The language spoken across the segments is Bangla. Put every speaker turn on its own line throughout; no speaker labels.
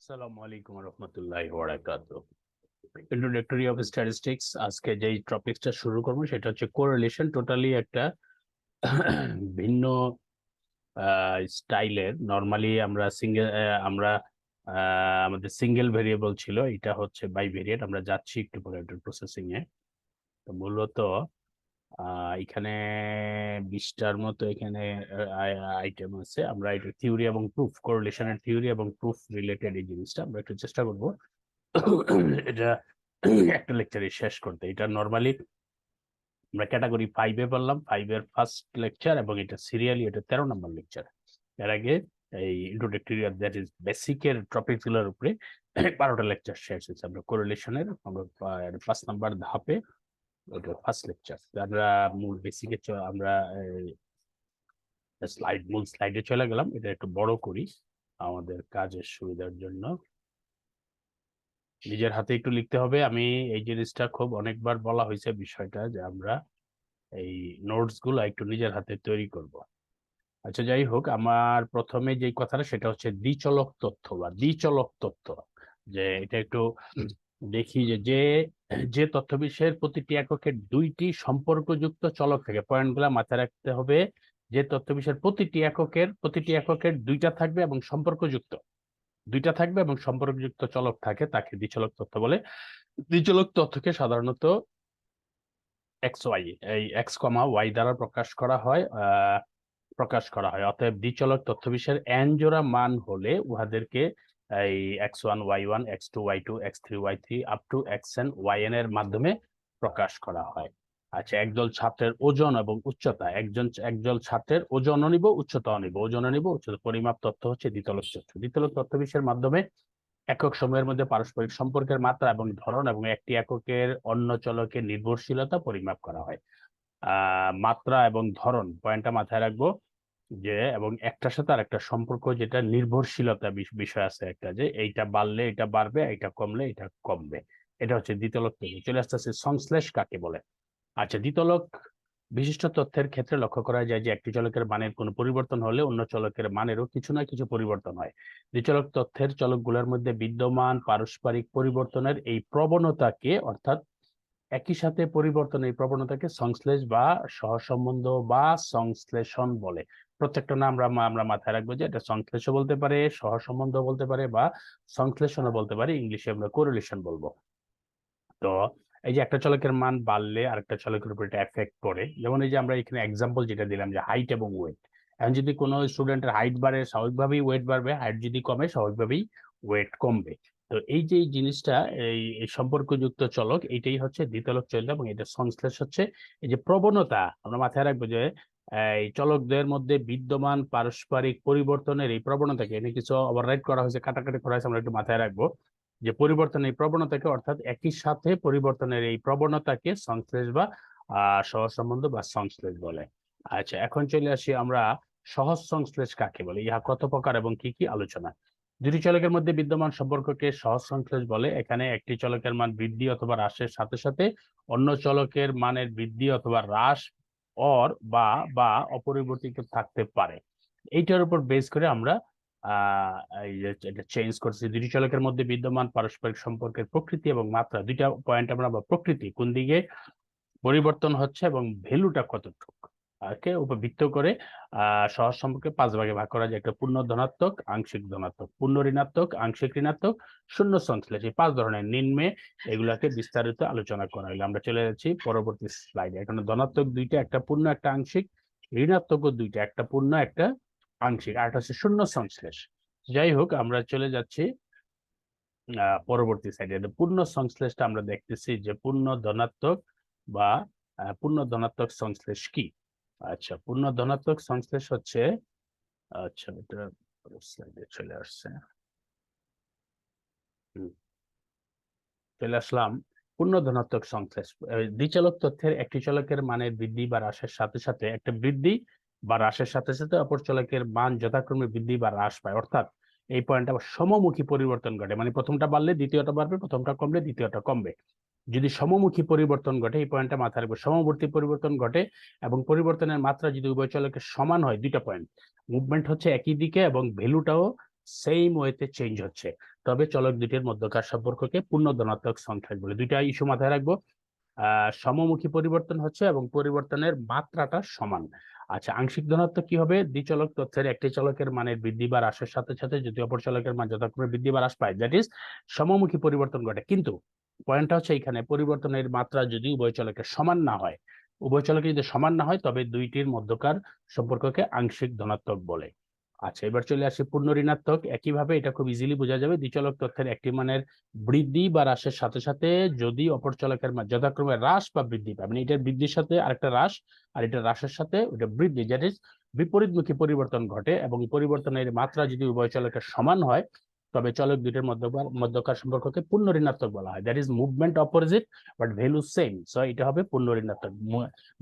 আসসালামু আলাইকুম রহমতুল্লাহি ওয়া বারাকাতুহু। Introductory of statistics. আজকে যেই টপিকটা শুরু করবো সেটা হচ্ছে কোরিলেশন। টোটালি একটা ভিন্ন স্টাইলের। নর্মালি আমরা আমরা আমাদের সিঙ্গেল ভেরিয়েবল ছিল, এটা হচ্ছে বাই ভেরিয়েট। আমরা যাচ্ছি একটু পরে একটা প্রসেসিং এ। তো মূলত এখানে 20টার মতো এখানে আইটেম আছে। আমরা এটা থিওরি এবং প্রুফ, কোরিলেশনের থিওরি এবং প্রুফ রিলেটেড এই জিনিসটা আমরা একটু চেষ্টা করবো এটা একটা লেকচারে শেষ করতে। এটা নর্মালি আমরা ক্যাটাগরি 5-এ বললাম, 5-এর ফার্স্ট লেকচার, এবং এটা সিরিয়ালি এটা 13 নম্বর লেকচার। এর আগে এই ইন্ট্রোডাক্টরি দ্যাট ইজ বেসিকের টপিক গুলোর উপরে 12টা লেকচার শেষ হয়েছে। আমরা কোরিলেশনের আমরা 5 নম্বর ধাপে, এটা ফার্স্ট লেকচার। আমরা মূল বেসিকে আমরা মূল স্লাইডে চলে গেলাম। এটা একটু বড় করি আমাদের কাজের সুবিধার জন্য। নিজের হাতে একটু লিখতে হবে। আমি এই জিনিসটা খুব অনেকবার বলা হয়েছে বিষয়টা, যে আমরা এই নোটস গুলো একটু নিজের হাতে তৈরি করব। আচ্ছা, যাই হোক, আমার প্রথমে যে কথাটা সেটা হচ্ছে দ্বিচলক তথ্য বা দ্বিচলক তথ্য। যে এটা একটু দেখি যে যে যে তথ্য বিষয়ের প্রতিটি এককের দুইটি সম্পর্কযুক্ত চলক থাকে। পয়েন্টগুলো মাথায় রাখতে হবে। যে তথ্য বিষয়ের প্রতিটি এককের দুইটা থাকবে এবং সম্পর্কযুক্ত চলক থাকে, তাকে দ্বিচলক তথ্য বলে। দ্বিচলক তথ্যকে সাধারণত এক্স ওয়াই, এই এক্স কমা ওয়াই দ্বারা প্রকাশ করা হয়। অতএব দ্বিচলক তথ্য বিষয়ের এন জোড়া মান হলে উহাদেরকে এই x1 y1, x2 y2, x3 y3 up to xn yn এর মাধ্যমে প্রকাশ করা হয়। আচ্ছা, একদল ছাত্রের ওজন এবং উচ্চতা, একদল ছাত্রের ওজনও নিব, উচ্চতাও নিব। উচ্চতা পরিমাপ তথ্য হচ্ছে দ্বিতলক তথ্য। দ্বিতলক তথ্য বিষয়ের মাধ্যমে একক সময়ের মধ্যে পারস্পরিক সম্পর্কের মাত্রা এবং ধরন এবং একটি এককের অন্য চলকের নির্ভরশীলতা পরিমাপ করা হয়। মাত্রা এবং ধরন পয়েন্টটা মাথায় রাখবো, যে এবং একটার সাথে আর একটা সম্পর্ক, যেটা নির্ভরশীলতা বিষয় আছে একটা, যে এইটা বাড়লে এটা বাড়বে, এটা কমলে এটা কমবে। এটা হচ্ছে দ্বিতলক তথ্য। চলে আসতেছে সংশ্লেষ কাকে বলে। আচ্ছা, দ্বিতলক বিশিষ্ট তথ্যের ক্ষেত্রে লক্ষ্য করা যায় যে একটি চলকের মানের কোনো পরিবর্তন হলে অন্য চলকের মানেরও কিছু না কিছু পরিবর্তন হয়। দ্বিচলক তথ্যের চলকগুলোর মধ্যে বিদ্যমান পারস্পরিক পরিবর্তনের এই প্রবণতাকে, অর্থাৎ একই সাথে পরিবর্তনের এই প্রবণতাকে সংশ্লেষ বা সহসম্বন্ধ বা সংশ্লেষণ বলে। প্রত্যেকটা নাম আমরা মাথায় রাখবো, যে এটা সংশ্লেষও বলতে পারে, সহসম্বন্ধ বলতে পারে, বা সংশ্লেষণও বলতে পারে। ইংলিশে আমরা কোরিলেশন বলবো। তো এই যে একটা চলকের মান বাড়লে আরেকটা চলকের উপর এটা এফেক্ট করে। যেমন এই যে আমরা এখানে এক্সাম্পল যেটা দিলাম, যে হাইট এবং ওয়েট। এখন যদি কোনো স্টুডেন্টের হাইট বাড়ে, স্বাভাবিকভাবেই ওয়েট বাড়বে। হাইট যদি কমে, স্বাভাবিকভাবেই ওয়েট কমবে। তো এই যে এই জিনিসটা, এই সম্পর্কযুক্ত চলক, এইটাই হচ্ছে দ্বিতলক চলক। এবং এটা সংশ্লেষ হচ্ছে এই যে প্রবণতা। আমরা মাথায় রাখবো যে এই চলকদের মধ্যে বিদ্যমান পারস্পরিক পরিবর্তনের এই প্রবণতাকে, এনে কিছু ওভাররাইড করা হয়েছে, কাটাকাটি করা হয়েছে, আমরা একটু মাথায় রাখবো। যে পরিবর্তনের এই প্রবণতাকে, অর্থাৎ একই সাথে পরিবর্তনের এই প্রবণতাকে সংশ্লেষ বা সহসম্বন্ধ বা সংশ্লেষ বলে। আচ্ছা, এখন চলে আসি আমরা সহজ সংশ্লেষ কাকে বলে, ইহা কত প্রকার এবং কি কি আলোচনা। দুটি চলকের মধ্যে বিদ্যমান সম্পর্ককে সহজ সংশ্লেষ বলে। এখানে একটি চলকের মান বৃদ্ধি অথবা হ্রাসের সাথে সাথে অন্য চলকের মানের বৃদ্ধি অথবা হ্রাস বা বা অপরিবর্তিত থাকতে পারে। এইটার উপর বেস করে আমরা এই যে এটা চেঞ্জ করছি। দুটি চলকের মধ্যে বিদ্যমান পারস্পরিক সম্পর্কের প্রকৃতি এবং মাত্রা, দুইটা পয়েন্ট আমরা, প্রকৃতি কোন দিকে পরিবর্তন হচ্ছে এবং ভ্যালুটা কতটুকু, কে উপর ভিত্তি করে সহজ সম্পর্কে 5 ভাগে ভাগ করা যায়। একটা পূর্ণ ধনাত্মক, আংশিক ধনাত্মক, পূর্ণ ঋণাত্মক, আংশিক ঋণাত্মক, শূন্য সংশ্লেষ। এই 5 ধরনের নিম্নে এগুলাকে বিস্তারিত আলোচনা করা হলো। আমরা চলে যাচ্ছি পরবর্তী স্লাইডে। এখানে ধনাত্মক দুইটা, একটা পূর্ণ একটা আংশিক। ঋণাত্মক দুইটা, একটা পূর্ণ একটা আংশিক, আর একটা হচ্ছে শূন্য সংশ্লেষ। যাই হোক, আমরা চলে যাচ্ছি পরবর্তী সাইডে। পূর্ণ সংশ্লেষটা আমরা দেখতেছি, যে পূর্ণ ধনাত্মক বা পূর্ণ ধনাত্মক সংশ্লেষ কি। আচ্ছা, পূর্ণ ধনাত্মক সংশ্লেষ হচ্ছে, আচ্ছা এটা স্লাইডে চলে আসছে। চলে আসলাম। পূর্ণ ধনাত্মক সংশ্লেষ দ্বিচলক তথ্যের একটি চলকের মানের বৃদ্ধি বা হ্রাসের সাথে সাথে একটা বৃদ্ধি বা হ্রাসের সাথে সাথে অপর চলকের মান যথাক্রমে বৃদ্ধি বা হ্রাস পায়। অর্থাৎ এই পয়েন্টটা সমমুখী পরিবর্তন ঘটে, মানে প্রথমটা বাড়লে দ্বিতীয়টা বাড়বে, প্রথমটা কমলে দ্বিতীয়টা কমবে। যদি সমমুখী পরিবর্তন ঘটে, এই পয়েন্টটা মাথায় রাখবে, সমবর্তী পরিবর্তন ঘটে এবং পরিবর্তনের মাত্রা যদি উভয় চলকের সমান হয়, দুইটা পয়েন্ট মুভমেন্ট হচ্ছে একই দিকে এবং ভ্যালুটাও সেম ওয়েতে চেঞ্জ হচ্ছে, তবে চলক দুটির মধ্যকার সম্পর্ককে পূর্ণ ধনাত্মক সংখ্যা বলে। দুইটা ইস্যু মাথায় রাখবো, সমমুখী পরিবর্তন হচ্ছে এবং পরিবর্তনের মাত্রাটা সমান। আচ্ছা, আংশিক ধনাত্মক কি হবে? দ্বিচলক তথ্যের একটি চলকের মানের বৃদ্ধি বা হ্রাসের সাথে সাথে যদি অপর চলকের মান যথাক্রমে বৃদ্ধি বা হ্রাস পায়, দ্যাট ইজ সমমুখী পরিবর্তন ঘটে। কিন্তু পয়েন্টটা হচ্ছে এখানে পরিবর্তনের মাত্রা যদি উভয় চলকের সমান না হয়, উভয় চলকে যদি সমান না হয় তবে দুইটির মধ্যকার সম্পর্ককে আংশিক ধনাত্মক বলে। আচ্ছা, এবার চলে আসি পূর্ণ ঋণাত্মক। একইভাবে এটা খুব ইজিলি বোঝা যাবে, দ্বিচলক তথ্যের একটি মানের বৃদ্ধি বা হ্রাসের সাথে সাথে যদি অপর চলকের মান যথাক্রমে হ্রাস বা বৃদ্ধি পায়, মানে এটার বৃদ্ধির সাথে আরেকটা হ্রাস আর এটা হ্রাসের সাথে ওটা বৃদ্ধি, দ্যাট ইজ বিপরীতমুখী পরিবর্তন ঘটে এবং পরিবর্তনের মাত্রা যদি উভয় চলকের সমান হয় তবে চলক দুইটির মধ্যকার সম্পর্ককে পূর্ণ ঋণাত্মক বলা হয়। That is movement opposite but value same, so এটা হবে পূর্ণ ঋণাত্মক।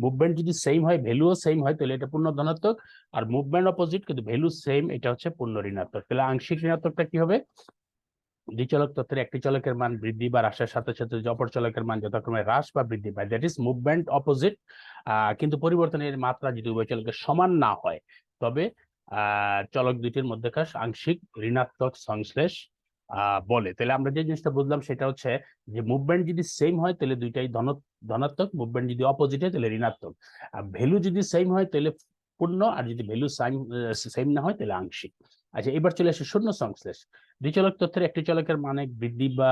মুভমেন্ট যদি সেম হয়, ভ্যালুও সেম হয়, তাহলে এটা পূর্ণ ধনাত্মক। আর মুভমেন্ট অপোজিট কিন্তু ভ্যালু সেম, এটা হচ্ছে পূর্ণ ঋণাত্মক। তাহলে আংশিক ঋণাত্মকটা কি হবে? দ্বিচলক তথ্যের একটি চলকের মান বৃদ্ধি বা হ্রাসের সাথে সাথে যদি অপর চলকের মান যথাক্রমে হ্রাস বা বৃদ্ধি পায়, দ্যাট ইজ মুভমেন্ট অপোজিট। কিন্তু পরিবর্তনের মাত্রা যদি উভয় চলকের সমান না হয় তবে চলক দুইটির মধ্যকার আংশিক ঋণাত্মক সংশ্লেষ বলে। তাহলে আমরা যে জিনিসটা বুঝলাম সেটা হচ্ছে যে মুভমেন্ট যদি সেম হয় তাহলে দুইটাই ধনাত্মক, মুভমেন্ট যদি অপোজিট হয় তাহলে ঋণাত্মক। ভ্যালু যদি সেম হয় তাহলে পূর্ণ, আর যদি ভ্যালু সেম না হয় তাহলে আংশিক। আচ্ছা, এবার চলে আসে শূন্য সংশ্লেষ। দ্বিচলক তথ্যের একটি চলকের মানে বৃদ্ধি বা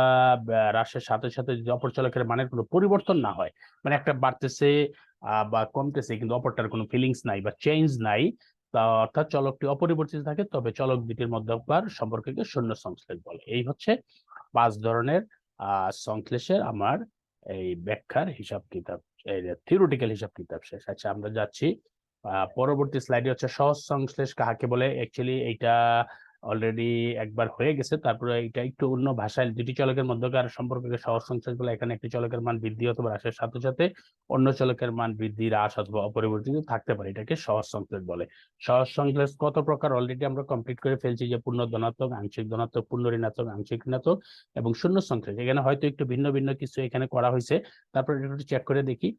হ্রাসের সাথে সাথে যদি অপর চলকের মানের কোনো পরিবর্তন না হয়, মানে একটা বাড়তেছে বা কমতেছে কিন্তু অপরটার কোনো ফিলিংস নাই বা চেঞ্জ নাই, তা অর্থাৎ চলকটি অপরিবর্তিত থাকে, তবে চলক দুটির মধ্যকার সম্পর্ককে শূন্য সংশ্লেষ বলে। এই হচ্ছে 5 ধরনের সংশ্লেষের আমার এই ব্যাখ্যার হিসাব কিতাব, থিওরিটিক্যাল হিসাব কিতাব শেষ। আচ্ছা, আমরা যাচ্ছি পরবর্তী স্লাইডে, হচ্ছে সহজ সংশ্লেষ কাকে বলে। অ্যাকচুয়ালি এইটা অলরেডি একবার হয়ে গেছে, তারপরে এটা একটু অন্য ভাষায় দুটি চলকের মধ্যকার সম্পর্ককে সহজ সংশ্লেষ বলে। এখানে একটি চলকের মান বৃদ্ধি অথবা হ্রাসের সাথে সাথে অন্য চলকের মান বৃদ্ধি, হ্রাস অথবা অপরিবর্তিত থাকতে পারে, এটাকে সহজ সংশ্লেষ বলে। সহজ সংশ্লেষ কত প্রকার অলরেডি আমরা কমপ্লিট করে ফেলছি, যে পূর্ণ ধনাত্মক, আংশিক ধনাত্মক, পূর্ণ ঋণাত্মক, আংশিক ঋণাত্মক এবং শূন্য সংশ্লেষ। এখানে হয়তো একটু ভিন্ন ভিন্ন কিছু এখানে করা হয়েছে, তারপরে একটু চেক করে দেখি।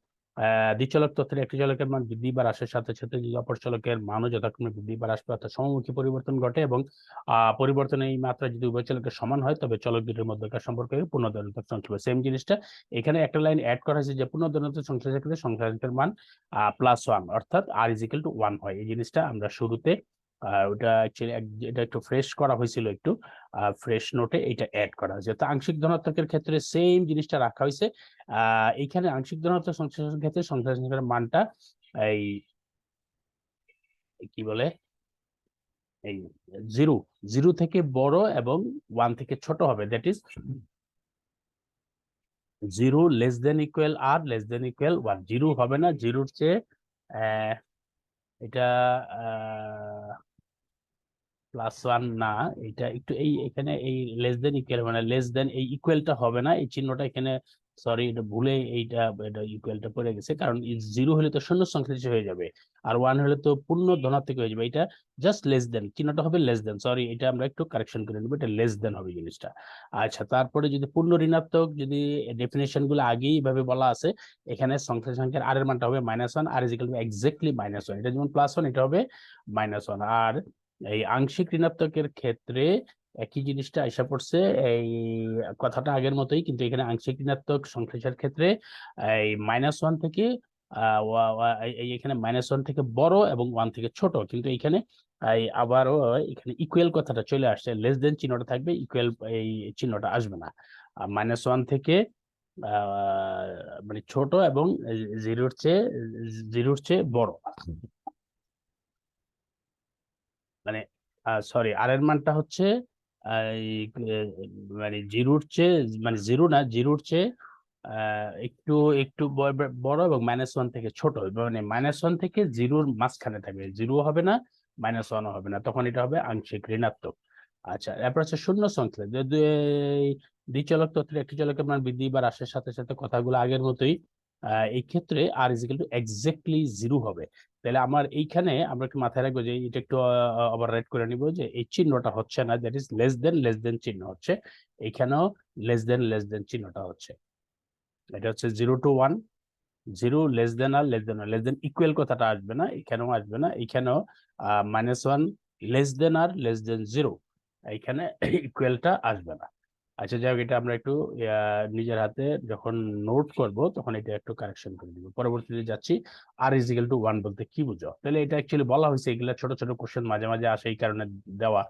দ্বিচলক তথ্যের একটি চলকের মান বৃদ্ধি বা হ্রাসের সাথে সাথে যদি অপর চলকের মানও যথাক্রমে বৃদ্ধি বা হ্রাস পায়, অর্থাৎ সমমুখী পরিবর্তন ঘটে এবং পরিবর্তনের এই মাত্রা যদি উভয় চলকের সমান হয় তবে চলক দুটির মধ্যকার সম্পর্কে পূর্ণ ধনাত্মক সংশ্লেষ। সেম জিনিসটা এখানে একটা লাইন অ্যাড করা হয়েছে যে পূর্ণ ধনাত্মক সংশ্লেষের ক্ষেত্রে সংশ্লেষের মান +1 অর্থাৎ r=1 হয়। এই জিনিসটা আমরা শুরুতে ওটা অ্যাকচুয়ালি এটা একটু ফ্রেশ করা হয়েছিল, একটু ফ্রেশ নোটে এটা অ্যাড করা হয়েছে। তো আংশিক ধনাত্মকের ক্ষেত্রে সেম জিনিসটা রাখা হয়েছে। এইখানে আংশিক ধনাত্মক সংশ্লেষের ক্ষেত্রে সংশ্লেষের মানটা এই কি বলে, এই জিরো, জিরো থেকে বড় এবং 1 থেকে ছোট হবে, that is 0 less than equal R less than equal 1। Zero হবে না, জিরোর চেয়ে এটা +1 না, এটা একটু এই এখানে এই লেস দেন ইকুয়াল মানে লেস দেন এই ইকুয়ালটা হবে না, এই চিহ্নটা এখানে সরি এটা ভুলে এটা ইকুয়ালটা পড়ে গেছে, কারণ 0 হলে তো শূন্য সংশ্লেষ হয়ে যাবে আর 1 হলে তো পূর্ণ ধনাত্মক হয়ে যাবে। এটা জাস্ট লেস দেন, চিহ্নটা হবে লেস দেন, সরি এটা আমরা একটু কারেকশন করে নেবো, এটা লেস দেন হবে জিনিসটা। আচ্ছা, তারপরে যদি পূর্ণ ঋণাত্মক, যদি ডেফিনেশন গুলো আগেই ভাবে বলা আছে, এখানে সংশ্লেষ সংখ্যার আর এর মানটা হবে -1, আর ইজ ইকুয়াল টু এক্স্যাক্টলি -1, এটা যেমন +1 এটা হবে -1। আর এই আংশিক ঋণাত্মকের ক্ষেত্রে একই জিনিসটা আইসা পড়ছে, এই কথাটা আগের মতোই, কিন্তু এখানে আংশিক ঋণাত্মক সংশ্লেষের ক্ষেত্রে এই -1 থেকে এখানে -1 থেকে বড় এবং 1 থেকে ছোট, কিন্তু এখানে আবারও এখানে ইকুয়াল কথাটা চলে আসছে, লেস দেন চিহ্নটা থাকবে, ইকুয়াল এই চিহ্নটা আসবে না। -1 থেকে মানে ছোট এবং জিরোর চেয়ে বড়, মানে সরি আর এর মানটা হচ্ছে মানে জিরোর চেয়ে, মানে জিরো না, জিরোর চেয়ে একটু একটু বড় এবং -1 থেকে ছোট, মানে -1 থেকে জিরোর মাঝখানে থাকবে, জিরো হবে না -1ও হবে না, তখন এটা হবে আংশিক ঋণাত্মক। আচ্ছা, এরপর হচ্ছে শূন্য সংশ্লেষ। দ্বিচলক তথ্যের একটি চলকের মান বৃদ্ধি বা হ্রাসের সাথে সাথে কথাগুলো আগের মতোই, এই ক্ষেত্রে আর এক্স্যাক্টলি 0 হবে। তাহলে আমার এইখানে আমরা একটু মাথায় রাখবো যে এটা একটু ওভাররাইট করে নিব, যে এই চিহ্নটা হচ্ছে না, দ্যাট ইজ লেস দেন চিহ্ন হচ্ছে, এইখানেও লেস দেন চিহ্নটা হচ্ছে। এটা হচ্ছে 0 to 1, 0 less than R less than equal কথাটা আসবে না, এখানেও আসবে না, এখানেও -1 লেস দেন আর লেস দেন 0, এইখানে ইকুয়ালটা আসবে না। আচ্ছা যাই হোক, এটা আমরা একটু নিজের হাতে যখন নোট করব তখন এটা একটু কারেকশন করে দিব। পরবর্তীতে যাচ্ছি, আর ইজ ইকুয়াল টু 1 বলতে কি বুঝো? তাহলে এটা অ্যাকচুয়ালি বলা হয়েছে, এগুলা ছোট ছোট কোশ্চেন মাঝে মাঝে আসে, এই কারণে দেওয়া।